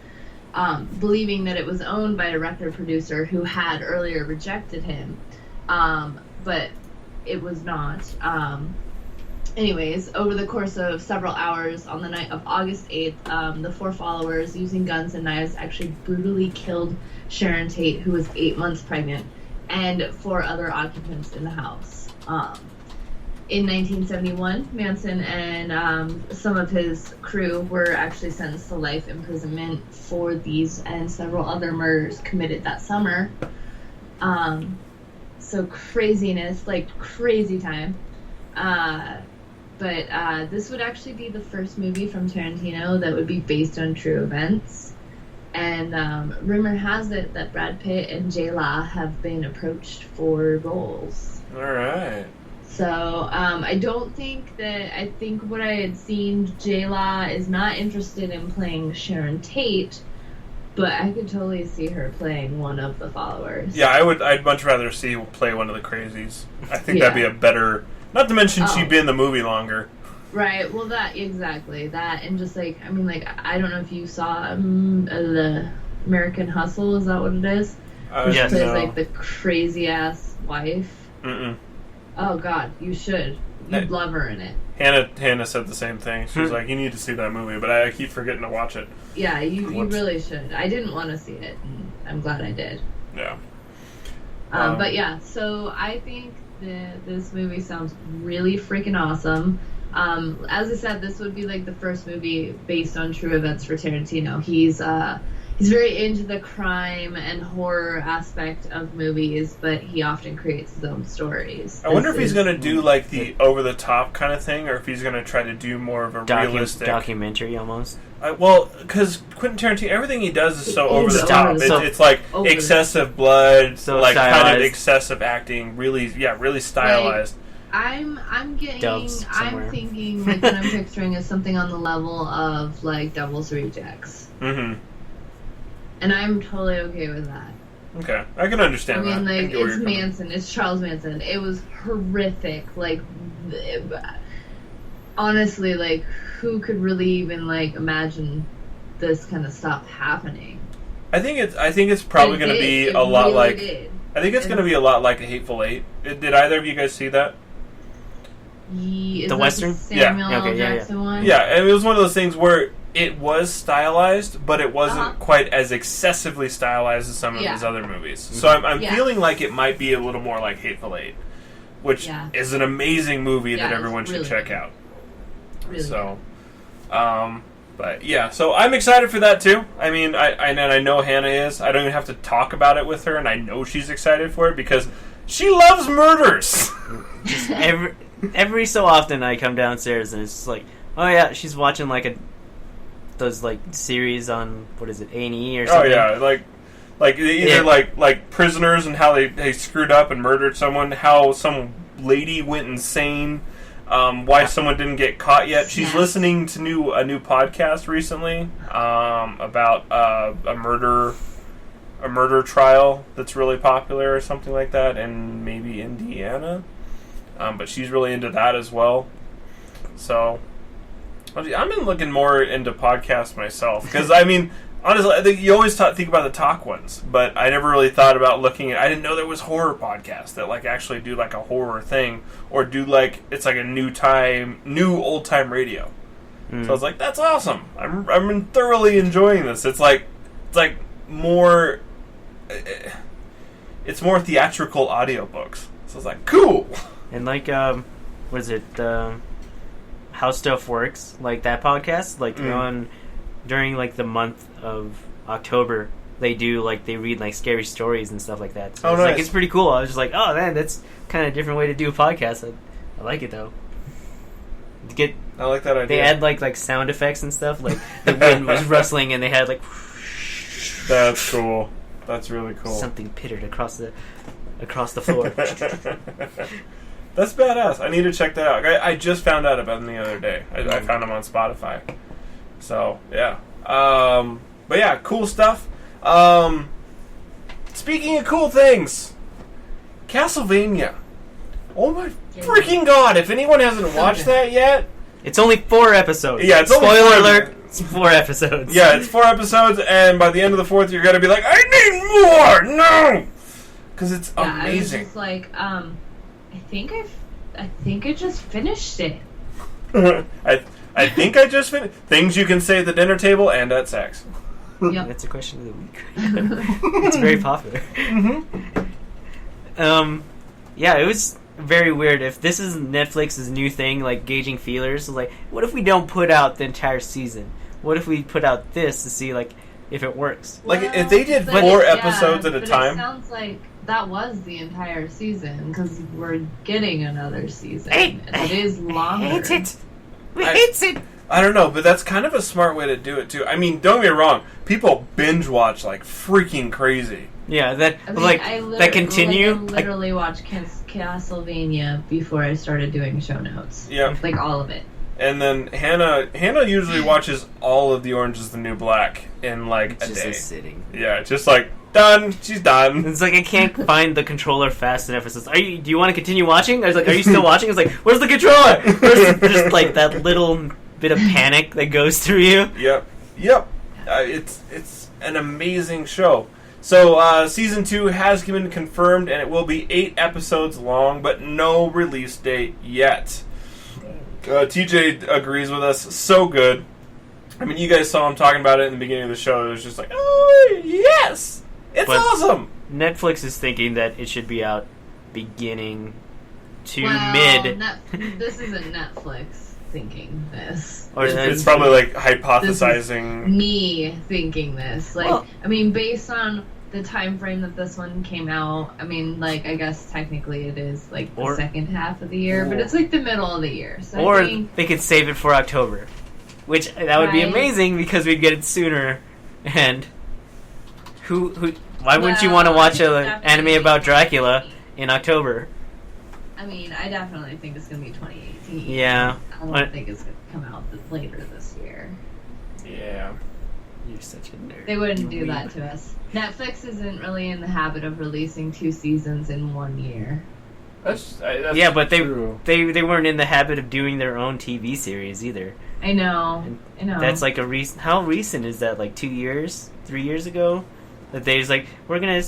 believing that it was owned by a record producer who had earlier rejected him, but it was not. Anyways, over the course of several hours on the night of August 8th, the 4 followers, using guns and knives, actually brutally killed Sharon Tate, who was 8 months pregnant, and 4 other occupants in the house. In 1971, Manson and some of his crew were actually sentenced to life imprisonment for these and several other murders committed that summer. So craziness, crazy time. But this would actually be the first movie from Tarantino that would be based on true events. And rumor has it that Brad Pitt and J-Law have been approached for roles. All right. So I think what I had seen, J-Law is not interested in playing Sharon Tate, but I could totally see her playing one of the followers. Yeah, I'd much rather see her play one of the crazies. I think that'd be a better... Not to mention she'd be in the movie longer. Right, well exactly, that, and just I don't know if you saw the American Hustle, is that what it is? She plays the crazy-ass wife. Mm-mm. Oh god, you should. You'd love her in it. Hannah said the same thing. She was like, you need to see that movie, but I keep forgetting to watch it. Yeah, you really should. I didn't want to see it, and I'm glad I did. Yeah. But yeah, so I think this movie sounds really freaking awesome. As I said, this would be the first movie based on true events for Tarantino. He's very into the crime and horror aspect of movies, but he often creates his own stories. I wonder if he's going to do the over-the-top kind of thing, or if he's going to try to do more of a realistic... documentary, almost. Because Quentin Tarantino, everything he does is so over-the-top. It's excessive blood, so kind of excessive acting, really stylized. I'm thinking what I'm picturing is something on the level of Devil's Rejects. Mm-hmm. And I'm totally okay with that. Okay, I can understand that. I mean, it's Manson. It's Charles Manson. It was horrific. Honestly, who could really even imagine this kind of stuff happening? I think it's probably going to be a lot I think it's going to be a lot like A Hateful Eight. Did either of you guys see that? The Western? Samuel L. Jackson one? Yeah, and it was one of those things where it was stylized, but it wasn't quite as excessively stylized as some of his other movies. So I'm feeling like it might be a little more like Hateful Eight, which is an amazing movie that everyone should check out. Really so, but yeah, so I'm excited for that too. I mean, I know Hannah is. I don't even have to talk about it with her, and I know she's excited for it because she loves murders. Just every so often I come downstairs and it's just oh yeah, she's watching those series on what is it, A&E or something. Oh yeah, either Prisoners and how they screwed up and murdered someone, how some lady went insane, why someone didn't get caught yet. She's listening to a new podcast recently about a murder trial that's really popular or something like that, and maybe Indiana. But she's really into that as well. So I've been looking more into podcasts myself because I mean honestly, I think you always think about the talk ones, but I never really thought about looking at. I didn't know there was horror podcasts that like actually do like a horror thing, or do like it's like a new old time radio. So I was like, that's awesome. I'm thoroughly enjoying this. It's like more. It's more theatrical audiobooks. So I was like, cool. And like, was it How Stuff Works? Like that podcast, like during like the month of October, they read like scary stories and stuff like that. So nice. Like it's pretty cool. I was just like, oh man, that's kind of a different way to do a podcast. I like it though. I like that idea. They had like sound effects and stuff. Like the wind was rustling, and they had like. That's cool. That's really cool. Something pittered across the floor. That's badass. I need to check that out. I just found out about them the other day. I found them on Spotify. So yeah. But yeah, cool stuff. Speaking of cool things, Castlevania. Oh my freaking god! If anyone hasn't watched that yet, it's only 4 episodes. Yeah, it's only spoiler 4 alert. It's 4 episodes. Yeah, it's 4 episodes, and by the end of the 4th, you're gonna be like, I need more. No, because it's amazing. I was just like, I think I just finished it. I think I just finished things you can say at the dinner table and at sex. Yep. That's a question of the week. It's very popular. Yeah, it was very weird. If this is Netflix's new thing, like gauging feelers, like what if we don't put out the entire season? What if we put out this to see like if it works? Like if they did 4 episodes at a time. It sounds like that was the entire season because we're getting another season. It is longer. I hate it. We hate it. I don't know, but that's kind of a smart way to do it too. I mean, don't get me wrong. People binge watch like freaking crazy. Yeah, that continue. I literally watched Castlevania before I started doing show notes. Yeah, like all of it. And then Hannah usually watches all of the Orange Is the New Black in like a just day. A sitting. Yeah, just like done. She's done. It's like I can't find the controller fast enough. It says, do you want to continue watching? I was like, are you still watching? It's like, where's the controller? Just like that little bit of panic that goes through you. Yep. It's an amazing show. So season 2 has been confirmed, and it will be 8 episodes long, but no release date yet. TJ agrees with us. So good. I mean, you guys saw him talking about it in the beginning of the show. It was just like, oh, yes! It's awesome! Netflix is thinking that it should be out beginning to mid. This isn't Netflix thinking this. Or it's probably like hypothesizing. Me thinking this. Like, I mean, based on the time frame that this one came out, I mean, like, I guess technically it is like the second half of the year, but it's like the middle of the year. So or they could save it for October, which that would be amazing because we'd get it sooner. And why wouldn't you want to watch an anime about Dracula in October? I mean, I definitely think it's going to be 2018. Yeah. I don't think it's going to come out later this year. Yeah. You're such a nerd. They wouldn't do that to us. Netflix isn't really in the habit of releasing 2 seasons in 1 year. That's yeah, but true. they weren't in the habit of doing their own TV series either. I know. That's like how recent is that? Like 2 years, 3 years ago, that they was like, we're gonna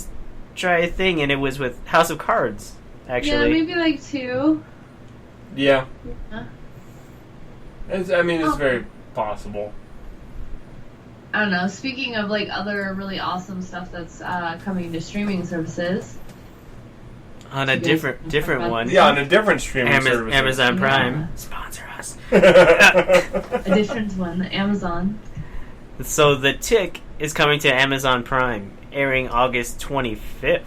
try a thing, and it was with House of Cards. Actually, yeah, maybe like 2. Yeah. It's very possible. I don't know. Speaking of like other really awesome stuff that's coming to streaming services. On a different one. Yeah, on a different streaming service. Amazon Prime. Yeah. Sponsor us. A different one, Amazon. So The Tick is coming to Amazon Prime, airing August 25th.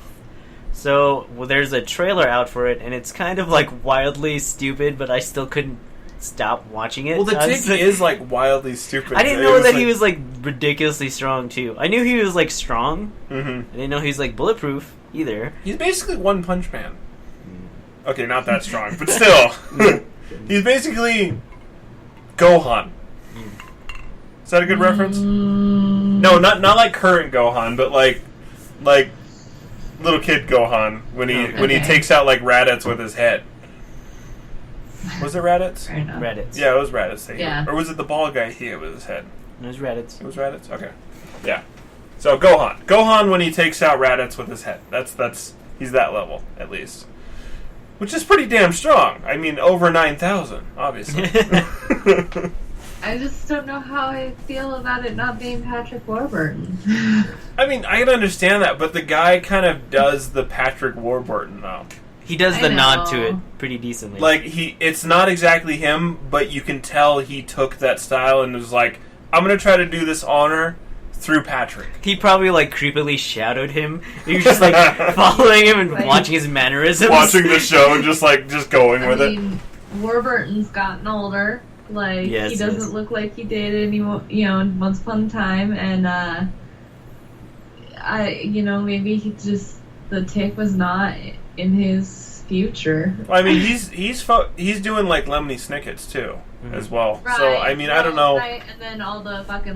So there's a trailer out for it, and it's kind of like wildly stupid, but I still couldn't stop watching it. Well, The Tick is like wildly stupid. I didn't know that he was like ridiculously strong too. I knew he was like strong. Mm-hmm. I didn't know he was like bulletproof either. He's basically One Punch Man. Okay, not that strong, but still. He's basically Gohan. Is that a good reference? No, not like current Gohan, but like little kid Gohan when he takes out like Raditz with his head. Was it Raditz? Raditz. Yeah, it was Raditz. Yeah. Or was it the ball guy he hit with his head? It was Raditz. It was Raditz? Okay. Yeah. So Gohan when he takes out Raditz with his head. That's he's that level at least, which is pretty damn strong. I mean, over 9,000, obviously. I just don't know how I feel about it not being Patrick Warburton. I mean, I can understand that, but the guy kind of does the Patrick Warburton though. He does I the nod know. to it pretty decently. Like it's not exactly him, but you can tell he took that style and was like, I'm gonna try to do this honor through Patrick. He probably like creepily shadowed him. He was just like following him and Like- watching his mannerisms. Watching the show and just going with I it. mean, Warburton's gotten older. Like, Yes, he doesn't yes. look like he did anymore, once upon a time. And, maybe the tick was not in his future. Well, I mean, he's doing like Lemony Snicket's too, as well. Right. So I mean, I don't know. Right, and then all the fucking,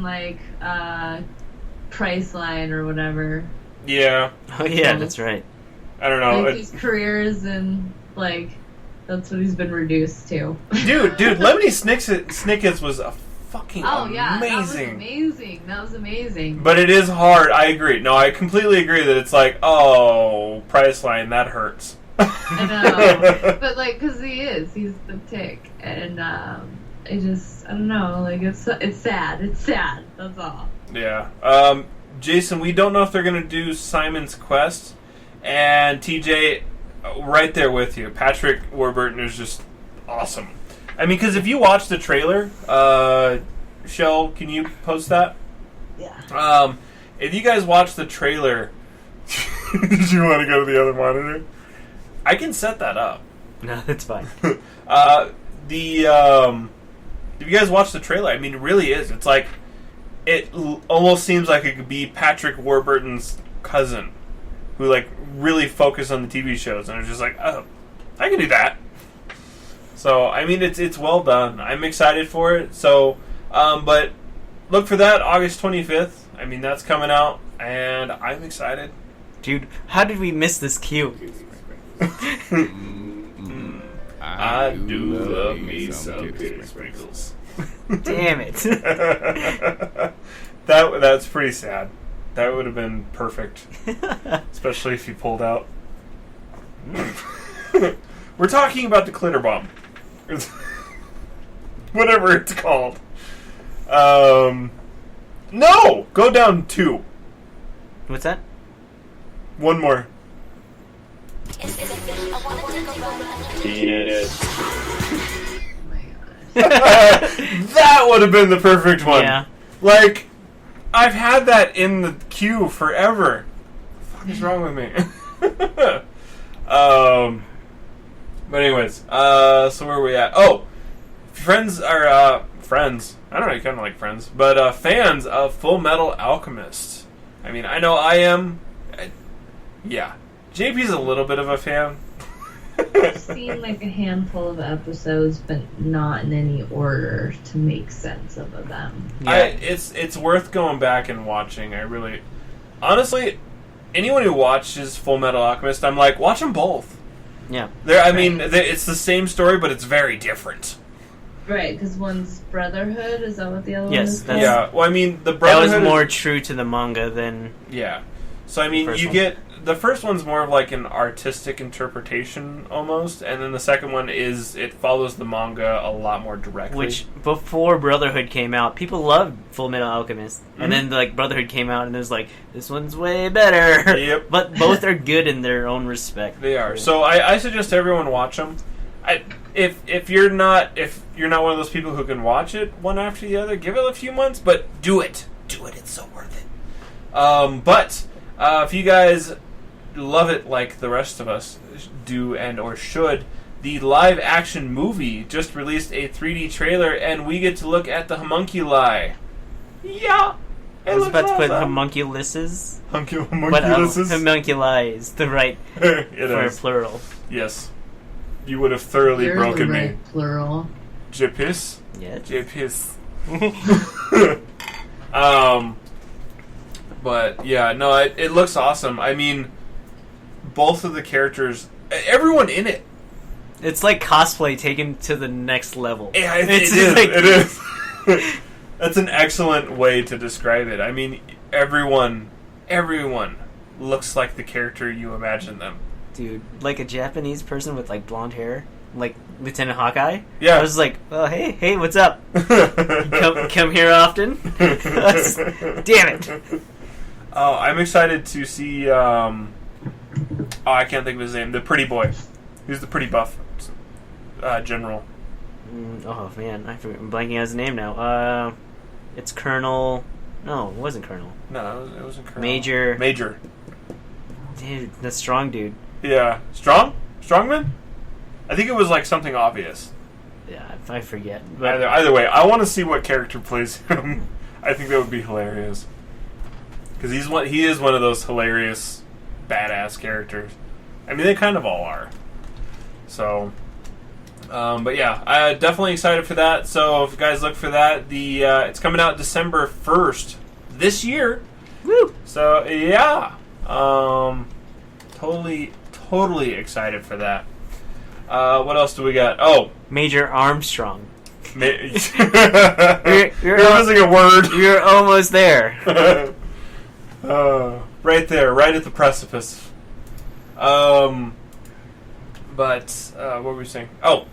Priceline or whatever. Yeah, Oh yeah, that's right. I don't know. Like, his careers and, that's what he's been reduced to. Dude, Lemony Snicket's was a fucking amazing. That was amazing. But it is hard. I agree. No, I completely agree that it's like, oh, Priceline, that hurts. I know. But, because he's the tick. And, I don't know, it's sad. It's sad. That's all. Yeah. Jason, we don't know if they're going to do Simon's Quest. And TJ, right there with you. Patrick Warburton is just awesome. I mean, because if you watch the trailer, Shell, can you post that? Yeah. If you guys watch the trailer, did you want to go to the other monitor? I can set that up. No, that's fine. If you guys watch the trailer, I mean, it really is. It's like it almost seems like it could be Patrick Warburton's cousin, who really focused on the TV shows, and it's just like, oh, I can do that. So I mean, it's well done. I'm excited for it. So, but look for that August 25th. I mean, that's coming out, and I'm excited. Dude, how did we miss this cue? I do love me some titty sprinkles. Damn it. That's pretty sad. That would have been perfect, especially if you pulled out. We're talking about the Clitter Bomb, whatever it's called. No, go down 2. What's that? One more. Oh my gosh. That would have been the perfect one. Yeah. I've had that in the queue forever. What the fuck is wrong with me? But anyways, so where are we at? Oh, friends are friends. I don't know, kind of like friends, but fans of Full Metal Alchemist. I mean, I know I am. Yeah, JP's a little bit of a fan. I've seen a handful of episodes, but not in any order to make sense of them. Yeah. It's worth going back and watching. I really, honestly, anyone who watches Full Metal Alchemist, I'm like, watch them both. Yeah. It's the same story, but it's very different. Right, because one's Brotherhood, is that what the other Yes, one is? Yeah. Well, I mean, the That Brotherhood was more is- true to the manga than... Yeah. So I mean, first you one. get the first one's more of an artistic interpretation almost, and then the second one is it follows the manga a lot more directly. Which, before Brotherhood came out, people loved Full Metal Alchemist. Mm-hmm. And then, Brotherhood came out, and it was this one's way better. Yep. But both are good in their own respect. They are. So I suggest everyone watch them. If you're not one of those people who can watch it one after the other, give it a few months, but do it. Do it. It's so worth it. But if you guys love it like the rest of us do and or should, the live action movie just released a 3D trailer, and we get to look at the homunculi. Yeah. I was about to put awesome. homunculuses. But Homunculuses. homunculi is the right It for is. plural. Yes. You would have thoroughly You're broken the me. right plural. Jipis. Yes. Jipis. But yeah, no, it looks awesome. I mean, both of the characters, everyone in it. It's like cosplay taken to the next level. Yeah, it It's is. like- It is. That's an excellent way to describe it. I mean, everyone looks like the character you imagine them. Dude, like a Japanese person with like blonde hair, like Lieutenant Hawkeye. Yeah. I was like, oh hey, what's up? come here often? Damn it! Oh, I'm excited to see. I can't think of his name. The pretty boy. Who's the pretty buff general? Oh man, I'm blanking on his name now. It's Colonel. No, it wasn't Colonel. No, it wasn't Colonel. Major. Dude, the strong dude. Yeah, Strongman. I think it was like something obvious. Yeah, I forget. But Either way, I want to see what character plays him. I think that would be hilarious. Because he is one of those hilarious, badass characters. I mean, they kind of all are. So, but yeah, definitely excited for that. So if you guys look for that, it's coming out December 1st this year. woo! So yeah, totally excited for that. What else do we got? Oh, Major Armstrong. you're You're missing a word. You're almost there. Right there, right at the precipice. But what were we saying? Oh,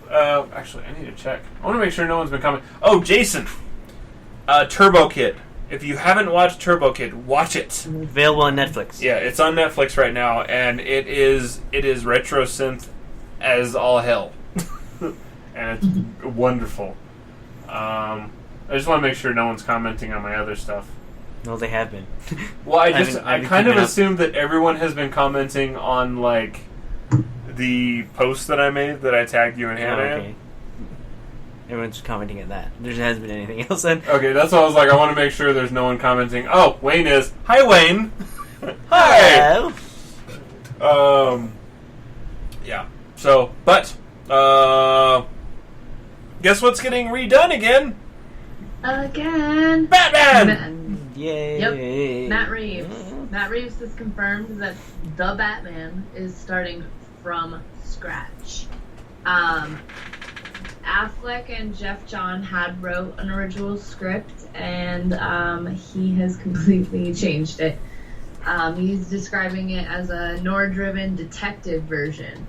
actually, I need to check. I want to make sure no one's been commenting. Oh, Jason, Turbo Kid. If you haven't watched Turbo Kid, watch it. Available on Netflix. Yeah, it's on Netflix right now, and it is retro synth as all hell, and it's wonderful. I just want to make sure no one's commenting on my other stuff. No, they have been. Well, I I've been kind of keeping up. assumed that everyone has been commenting on like the post that I made that I tagged you and Oh, Hannah in. okay. Everyone's commenting on that. There hasn't been anything else then. Okay, that's why I was like, I want to make sure there's no one commenting. Oh, Wayne is. Hi, Wayne. Hi. Hello. Yeah. So, but guess what's getting redone again? Again. Batman. Yay. Yep. Matt Reeves. Matt Reeves has confirmed that the Batman is starting from scratch. Affleck and Jeff John had wrote an original script, and he has completely changed it. He's describing it as a noir-driven detective version.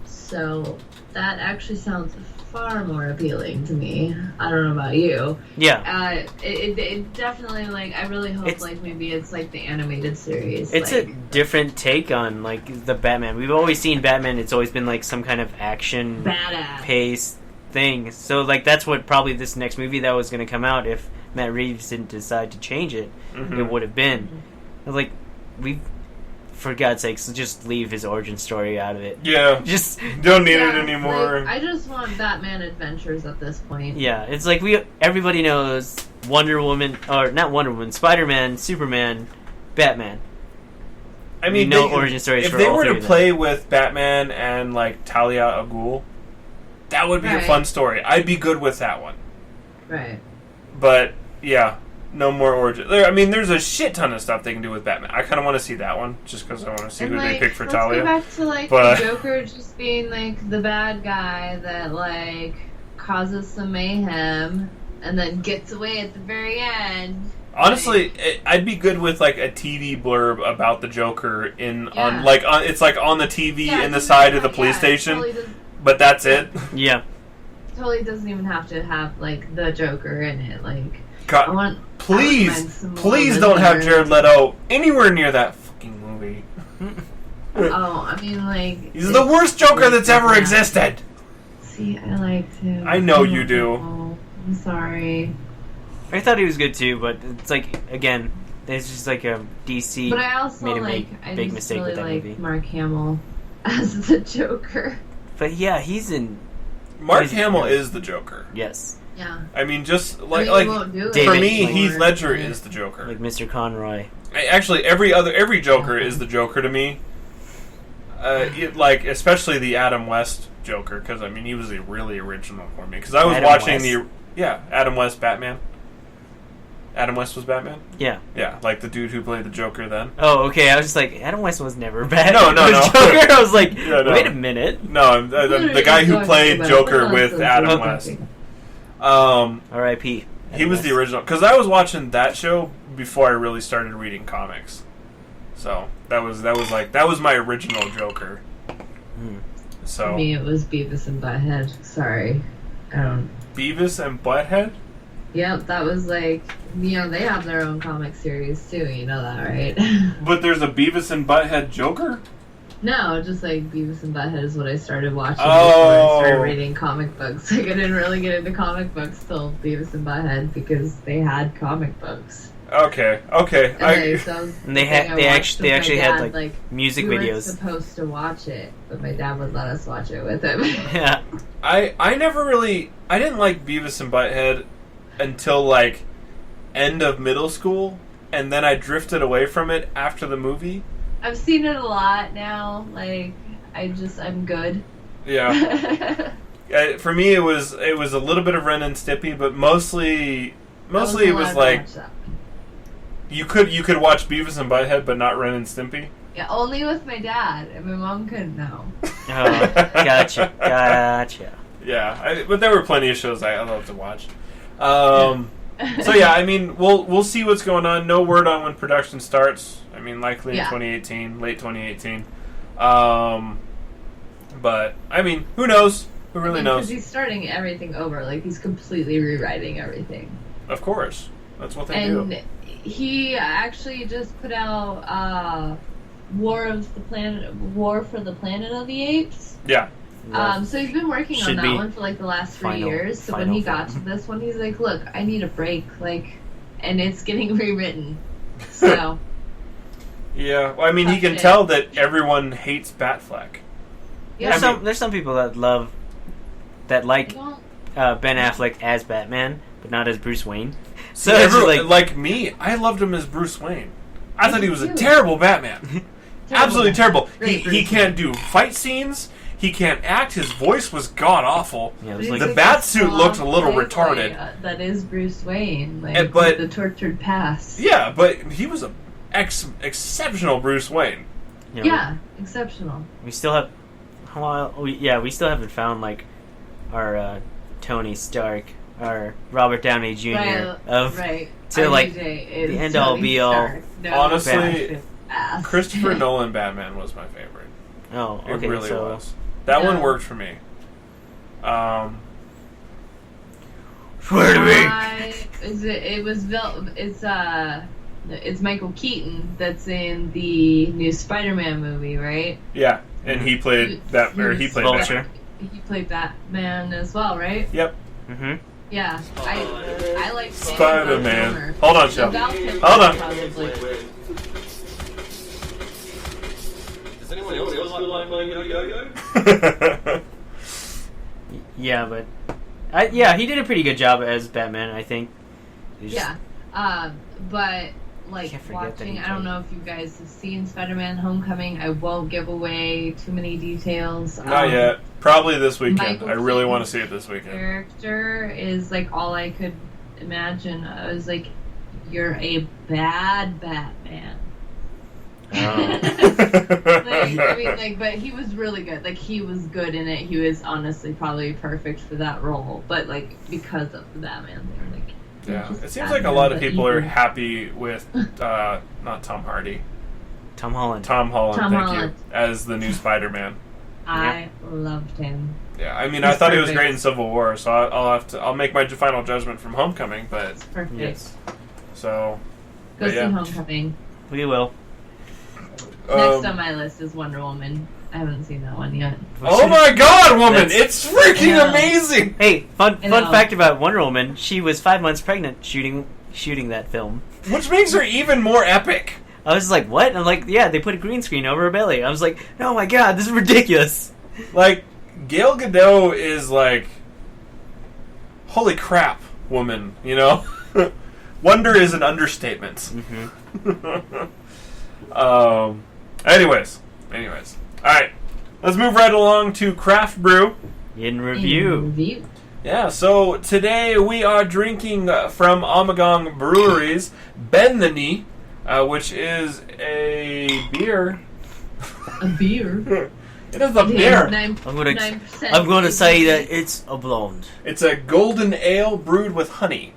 So that actually sounds far more appealing to me. I don't know about you. Yeah. It definitely, like, I really hope like maybe it's like the animated series. It's like, a different take on like the Batman. We've always seen Batman. It's always been like some kind of action badass pace thing. So like that's what probably this next movie that was going to come out if Matt Reeves didn't decide to change it, it would have been. Like for God's sakes, just leave his origin story out of it. Yeah. Just don't need it anymore. Like, I just want Batman adventures at this point. yeah, it's like everybody knows Wonder Woman or not Wonder Woman, Spider-Man, Superman, Batman. I mean, origin stories if for they all were three to of them. play with Batman and like Talia al Ghul, that would be a Right. fun story. I'd be good with that one. Right. But yeah, no more origin. I mean, there's a shit ton of stuff they can do with Batman. I kind of want to see that one just because I want to see And, who like, they pick for let's Talia. go back to like But- the Joker just being like the bad guy that like causes some mayhem and then gets away at the very end. Honestly, I'd be good with like a TV blurb about the Joker Yeah. it's like on the TV Yeah, in it the doesn't side of have- the police yeah, station, Totally, but that's it. Yeah. totally doesn't even have to have like the Joker in it. Like I God, want. please don't have Jared Leto anywhere near that fucking movie. Oh, I mean, like He's the worst Joker that's ever Yeah. existed. See, I liked him. I know you do. Oh, I'm sorry, I thought he was good too, but it's like again, it's just like a DC but I also made a like. I big just mistake really with that like movie. Mark Hamill as the Joker. But yeah, he's in. Mark He's- Hamill is the Joker. Yes, Yeah. I mean, just I like mean, like he won't do it David, for me, like- Heath Ledger Yeah. is the Joker. like Mr. Conroy. Actually, every Joker is the Joker to me. Like especially the Adam West Joker, because I mean he was really original for me. Because I was Adam watching West? Adam West Batman. Adam West was Batman. Yeah. Yeah, like the dude who played the Joker then. Oh, okay. I was just like, Adam West was never bad. No, no, He was no. Joker. I was like, Yeah, no. wait a minute. No, the guy who played Joker with Adam Okay. West. R.I.P. He was the original. Because I was watching that show before I really started reading comics. So that was my original Joker. So For me, it was Beavis and Butthead. Sorry. Beavis and Butthead? Yep, that was like, they have their own comic series too, you know that, right? But there's a Beavis and Butthead Joker? No, just like Beavis and Butthead is what I started watching before Oh. I started reading comic books. Like, I didn't really get into comic books till Beavis and Butthead because they had comic books. Okay. And they actually had like music we videos. Weren't supposed to watch it, but my dad would let us watch it with him. Yeah. I didn't like Beavis and Butthead until like end of middle school, and then I drifted away from it after the movie. I've seen it a lot now. Like, I'm good. Yeah. For me, it was a little bit of Ren and Stimpy, but mostly it was like you could watch Beavis and Butthead, but not Ren and Stimpy. Yeah, only with my dad, and my mom couldn't know. Oh, gotcha. Yeah, but there were plenty of shows I loved to watch. So yeah, I mean, we'll see what's going on. No word on when production starts. I mean, likely in 2018, late 2018. But I mean, who knows? Who really knows? Because he's starting everything over. Like, he's completely rewriting everything. Of course, that's what they do. do. He actually just put out War for the Planet of the Apes. Yeah. So he's been working on that one for like the last 3 years. So when he got to this one, he's like, "Look, I need a break." Like, and it's getting rewritten. So. Yeah. Well, I mean, he can tell that everyone hates Batfleck. Yeah. There's some people that like Ben Affleck as Batman, but not as Bruce Wayne. So everyone, like me, I loved him as Bruce Wayne. I thought he was a terrible Batman. Absolutely terrible. He can't do fight scenes. He can't act. His voice was god awful. Yeah, it was the bat suit looked a little retarded. That is Bruce Wayne, like but the tortured past. Yeah, but he was a exceptional Bruce Wayne. Yeah, exceptional. We still have. We still haven't found like our Tony Stark, our Robert Downey Jr. To like the end all be all. No, honestly, Christopher Nolan Batman was my favorite. Oh, okay, it really was. That one worked for me. Swear to me. It's Michael Keaton that's in the new Spider-Man movie, right? Yeah, and he played he played Vulture. He played Batman as well, right? Yep. Mm-hmm. Yeah, I like Spider-Man. Hold on, Shel. Hold on. Does anyone else feel like playing yo-yo? Yeah, but he did a pretty good job as Batman, I think. But like watching, I don't know if you guys have seen Spider-Man: Homecoming. I won't give away too many details. Not yet. Probably this weekend. Michael I really want to Keaton's see it this weekend. Character is like all I could imagine. I was like, "You're a bad Batman." But he was really good. Like, he was good in it. He was honestly probably perfect for that role. But like, because of the Batman, they're like, yeah. It seems like a lot of people are happy with not Tom Hardy, Tom Holland. Tom Holland, as the new Spider-Man. I loved him. Yeah, I mean, I thought he was great in Civil War, so I'll make my final judgment from Homecoming. But it's perfect. Yes. So go see Homecoming. We will. Next on my list is Wonder Woman. I haven't seen that one yet. Oh my God, woman! It's freaking amazing. Hey, fun fact about Wonder Woman: she was 5 months pregnant shooting that film, which makes her even more epic. I was like, what? I'm like, yeah, they put a green screen over her belly. I was like, oh my God, this is ridiculous. Like, Gal Gadot is like, holy crap, woman, you know? Wonder is an understatement. Mm-hmm. Anyways. Alright, let's move right along to Craft Brew. In review. Yeah, so today we are drinking from Ommegang Breweries Bend the Knee, which is a beer. A beer? It is a beer. I'm going to say that it's a blonde. It's a golden ale brewed with honey.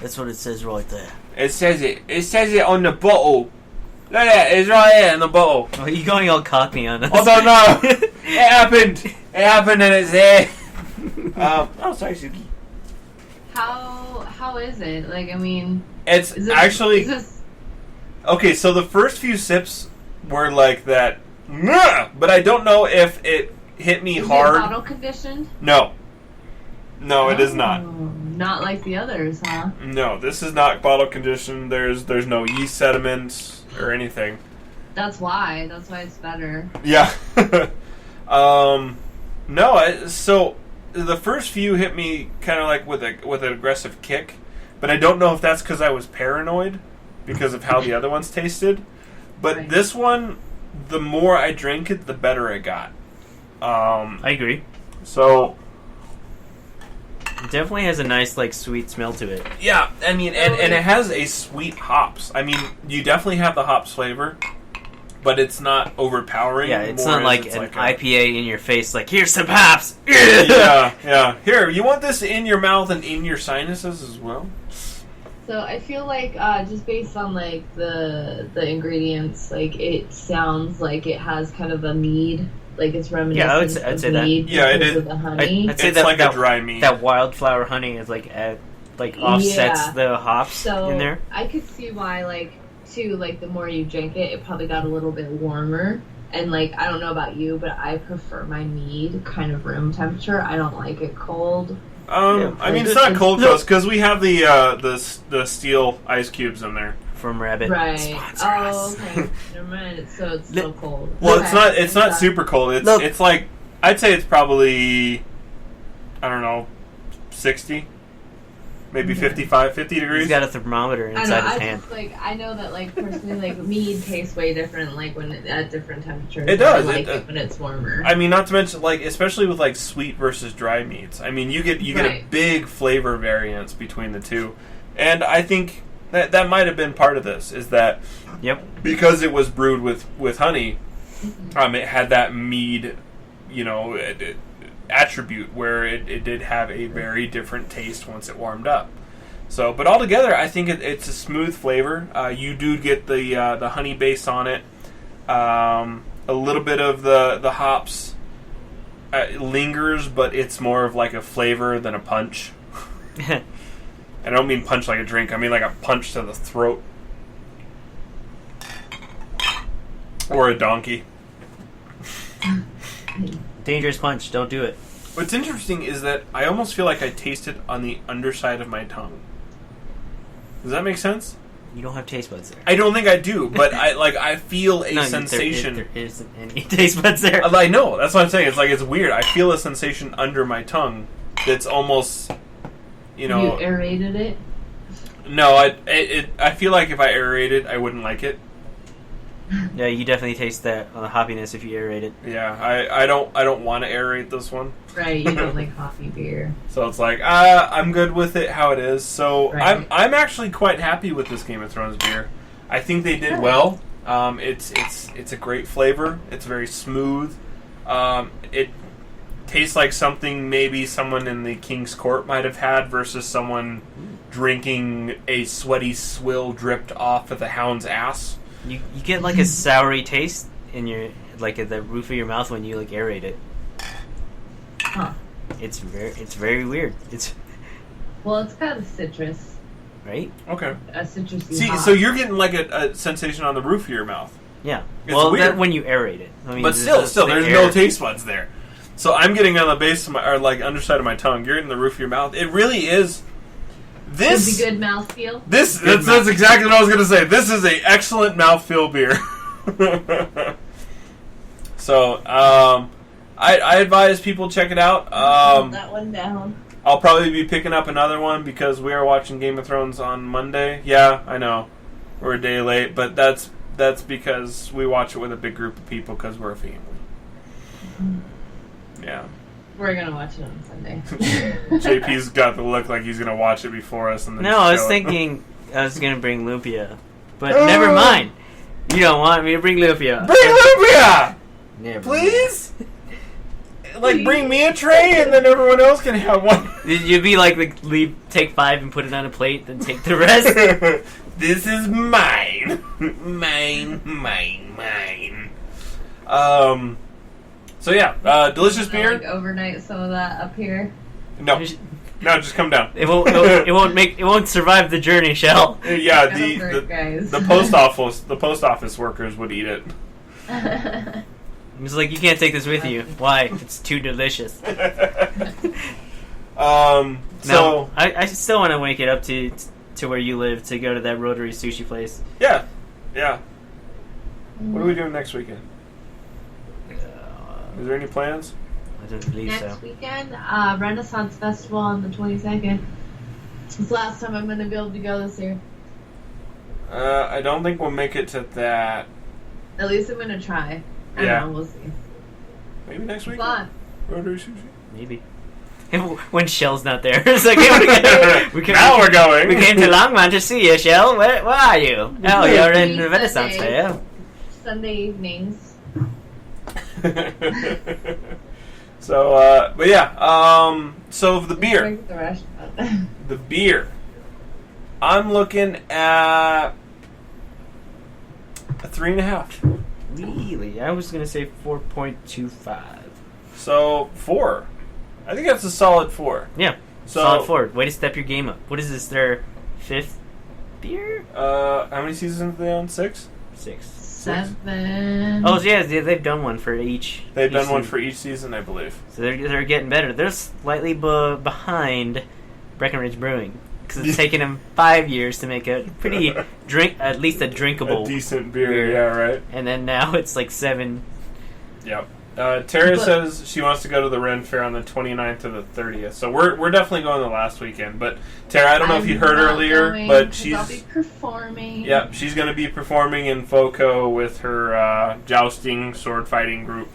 That's what it says right there. It says it. It says it on the bottle. Look at it. It's right here in the bottle. Oh, you going all cockney on us? I don't know. It happened. It happened and it's there. Sorry, Suki. How is it? Like, I mean, It's is this, actually... is this, Okay, so the first few sips were like that, but I don't know if it hit me is hard. it bottle conditioned? No. No, it is not. Oh, not like the others, huh? No, this is not bottle conditioned. There's no yeast sediment or anything. That's why. That's why it's better. Yeah. So the first few hit me kind of like with an aggressive kick, but I don't know if that's because I was paranoid because of how the other ones tasted. But Right. this one, the more I drank it, the better it got. I agree. So It definitely has a nice, like, sweet smell to it. yeah, I mean, and it has a sweet hops. I mean, you definitely have the hops flavor, but it's not overpowering. Yeah, it's more not as like it's an a- IPA in your face, like, here's some hops! Yeah. Here, you want this in your mouth and in your sinuses as well? So I feel like just based on like the ingredients, like it sounds like it has kind of a mead, like it's reminiscent I'd say of that. mead Yeah, it because is. of the honey. I'd say It's that like that, a dry mead. that wildflower honey is like offsets Yeah. the hops So in there. I could see why, like, too, like the more you drink it, it probably got a little bit warmer. And like, I don't know about you, but I prefer my mead kind of room temperature. I don't like it cold. I mean, it's not cold because we have the steel ice cubes in there. From Rabbit. Right. Sponsor Oh, us. okay. Never mind. So it's so cold. Well, Okay. it's not super cold. Look. It's like I'd say it's probably, I don't know, 60, maybe 55, 50 degrees. He's got a thermometer I know. inside his I hand. just like I know that like personally like mead tastes way different like when at different temperatures. It does, I like it does. it when it's warmer. I mean, not to mention, like, especially with like sweet versus dry meats. I mean, you get a Right. big flavor variance between the two, and I think that might have been part of this. Is that Yep. because it was brewed with honey, it had that mead, attribute where it did have a very different taste once it warmed up. So, but altogether, I think it's a smooth flavor. You do get the honey base on it. A little bit of the hops lingers, but it's more of like a flavor than a punch. And I don't mean punch like a drink. I mean like a punch to the throat. Or a donkey. Dangerous punch. Don't do it. What's interesting is that I almost feel like I taste it on the underside of my tongue. Does that make sense? You don't have taste buds there. I don't think I do, but I feel a No, sensation. There isn't any taste buds there. I know, that's what I'm saying. It's like it's weird. I feel a sensation under my tongue that's almost, You aerated it. No, I feel like if I aerated, I wouldn't like it. Yeah, you definitely taste that hoppiness if you aerate it. Yeah, I don't want to aerate this one. Right. You don't like coffee beer. So it's like I'm good with it how it is. So Right. I'm actually quite happy with this Game of Thrones beer. I think they did Good. well. It's a great flavor. It's very smooth. It tastes like something maybe someone in the King's Court might have had versus someone drinking a sweaty swill dripped off of the hound's ass. You get like a soury taste in your like at the roof of your mouth when you like aerate it. Huh. It's very weird. Well, it's got a citrus. Right? Okay. A citrusy See, hop. so you're getting like a sensation on the roof of your mouth. Yeah. It's well, weird. that when you aerate it. I mean, But there's still, the there's air. no taste buds there. So I'm getting on the base of my, or like underside of my tongue. You're getting the roof of your mouth. It really is. It's This a good mouthfeel. that's exactly what I was going to say. This is a excellent mouthfeel beer. So I advise people check it out. Hold that one down. I'll probably be picking up another one because we are watching Game of Thrones on Monday. Yeah, I know we're a day late, but that's because we watch it with a big group of people because we're a family. Yeah. We're gonna watch it on Sunday. JP's got the look like he's gonna watch it before us. And then No, I was show it. thinking I was gonna bring Lumpia, but never mind. You don't want me to bring Lumpia. Bring Lumpia, Never please. like bring me a tray and then everyone else can have one. You'd be like leave, take 5 and put it on a plate, then take the rest. This is mine. Mine. So yeah, delicious beer. Like overnight some of that up here. No, just come down. It won't survive the journey, Shell. Yeah, Guys. the post office workers would eat it. It's like, you can't take this with you. Why? It's too delicious. So I still want to wake it up to where you live to go to that Rotary sushi place. yeah. What are we doing next weekend? Is there any plans? I don't believe Next so. weekend, Renaissance Festival on the 22nd. It's the last time I'm going to be able to go this year. I don't think we'll make it to that. At least I'm going to try. I don't know, we'll see. Maybe next week. Fun. Rotary sushi. Maybe. When Shell's not there. It's like, hey, We're going. We came to Longmont to see you, Shell. Where are you? Oh, you're in the Renaissance Fair. Sunday evenings. So, but yeah, so the beer. The restaurant. The beer. I'm looking at a 3.5. Really? I was going to say 4.25. So, 4. I think that's a solid 4. Yeah. So, solid 4. Way to step your game up. What is this, their 5th beer? How many seasons have they on? 6? 6. 7. Oh, yeah, they've done one for each. They've done one for each season, I believe. So they're getting better. They're slightly behind Breckenridge Brewing because it's taken them 5 years to make a pretty at least a drinkable, a decent beer. Yeah, right. And then now it's like 7. Yep. Tara says she wants to go to the Ren Fair on the 29th to the 30th. So we're definitely going the last weekend. But Tara, I don't know if you heard earlier, but I'll be performing. Yep, she's going to be performing in FOCO with her jousting, sword fighting group,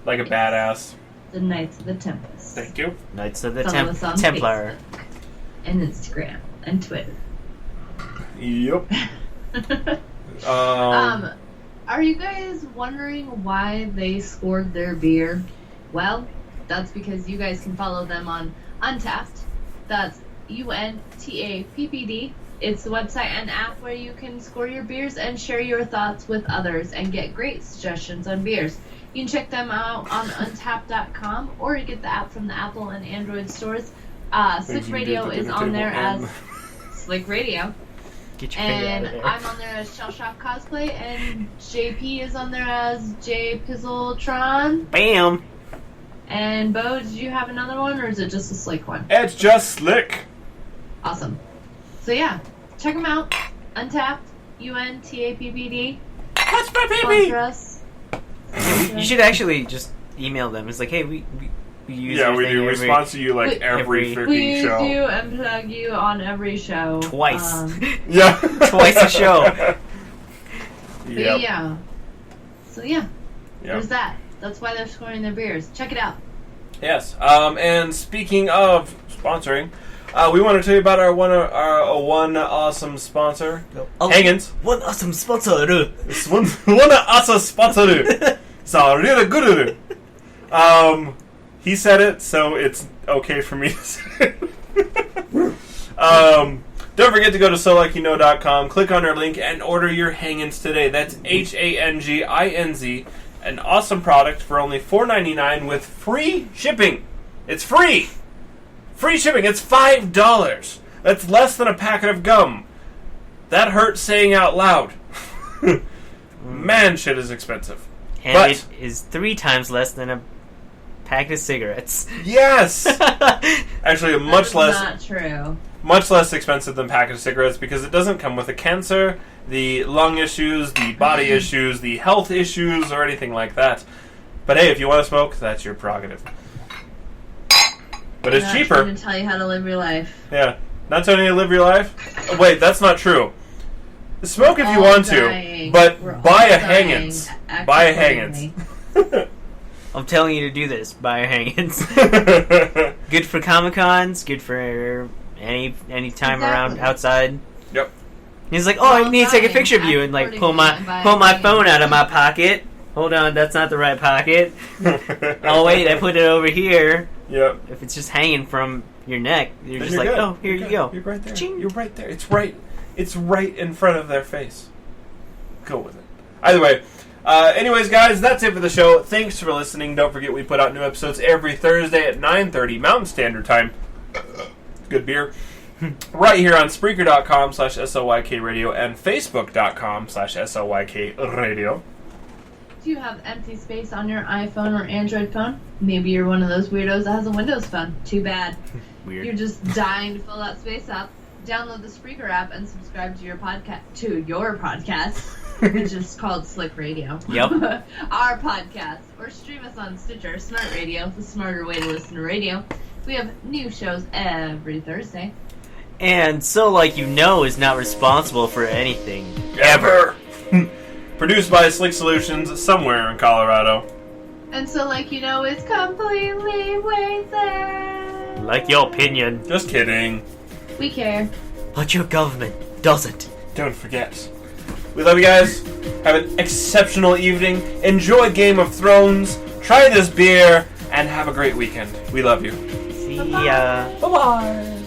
like a badass. The Knights of the Tempest. Thank you. Knights of the Follow us on Templar. Facebook and Instagram and Twitter. Yep. Are you guys wondering why they scored their beer? Well, that's because you guys can follow them on Untappd. That's UNTAPPD. It's the website and app where you can score your beers and share your thoughts with others and get great suggestions on beers. You can check them out on untappd.com or you get the app from the Apple and Android stores. Slick Radio is on there as Slick Radio. Get your finger out of And there. I'm on there as Shell Shock Cosplay, and JP is on there as J Pizzletron. Bam! And Bo, did you have another one, or is it just a Slick one? It's just slick. Awesome. So yeah, check them out. Untappd, UNTAPPD. That's my Sponsor us. You should actually just email them. It's like, hey, we use Yeah, your we thing do. We every- sponsor you like every every- We freaking show. do and plug you on every show. Twice. Yeah. Twice a show. But Yep. yeah. So yeah, Yep. there's that. That's why they're scoring their beers. Check it out. Yes. And speaking of sponsoring, we want to tell you about our one awesome sponsor, Hangins. One awesome sponsor. It's one awesome sponsor. It's really good. He said it, so it's okay for me to say it. Don't forget to go to solikeyoknow.com, click on our link, and order your Hangins today. That's HANGINZ. An awesome product for only $4.99 with free shipping. It's free! Free shipping. It's $5. That's less than a packet of gum. That hurts saying out loud. Man, shit is expensive. And But- it is 3 times less than a pack of cigarettes. Yes! Actually, That's not true. much less expensive than packet of cigarettes because it doesn't come with the cancer, the lung issues, the body issues, the health issues, or anything like that. But hey, if you want to smoke, that's your prerogative. But it's I'm not cheaper. trying to tell you how to live your life. Yeah. Not telling you to live your life? Oh, wait, that's not true. Smoke if you All want dying. to, but We're buy all a dying. Hangins. Act Buy a accordingly. Hangins. I'm telling you to do this. Buy your Hangins. Good for Comic Cons. Good for any time around Exactly. outside. Yep. He's like, oh, I need to take a picture of you, and like pull my phone out of my pocket. hold on, that's not the right pocket. Oh wait, I put it over here. Yep. If it's just hanging from your neck, you're Then just you're like, good. oh, here you go. You're right there. Ching. You're right there. It's right in front of their face. Go with it. Either way. Anyways, guys, that's it for the show. Thanks for listening. Don't forget we put out new episodes every Thursday at 9:30 Mountain Standard Time. Good beer. Right here on Spreaker.com/SOYK Radio and Facebook.com/SOYK Radio. Do you have empty space on your iPhone or Android phone? Maybe you're one of those weirdos that has a Windows phone. Too bad. Weird. You're just dying to fill that space up. Download the Spreaker app and subscribe to your podcast, which is called Slick Radio. Yep. Our podcast, or stream us on Stitcher, Smart Radio, the smarter way to listen to radio. We have new shows every Thursday. And So Like You Know is not responsible for anything. Ever. Produced by Slick Solutions somewhere in Colorado. And So Like You Know is completely wasted. Like your opinion. Just kidding. We care. But your government doesn't. Don't forget. We love you guys. Have an exceptional evening. Enjoy Game of Thrones. Try this beer. And have a great weekend. We love you. See ya. Bye-bye.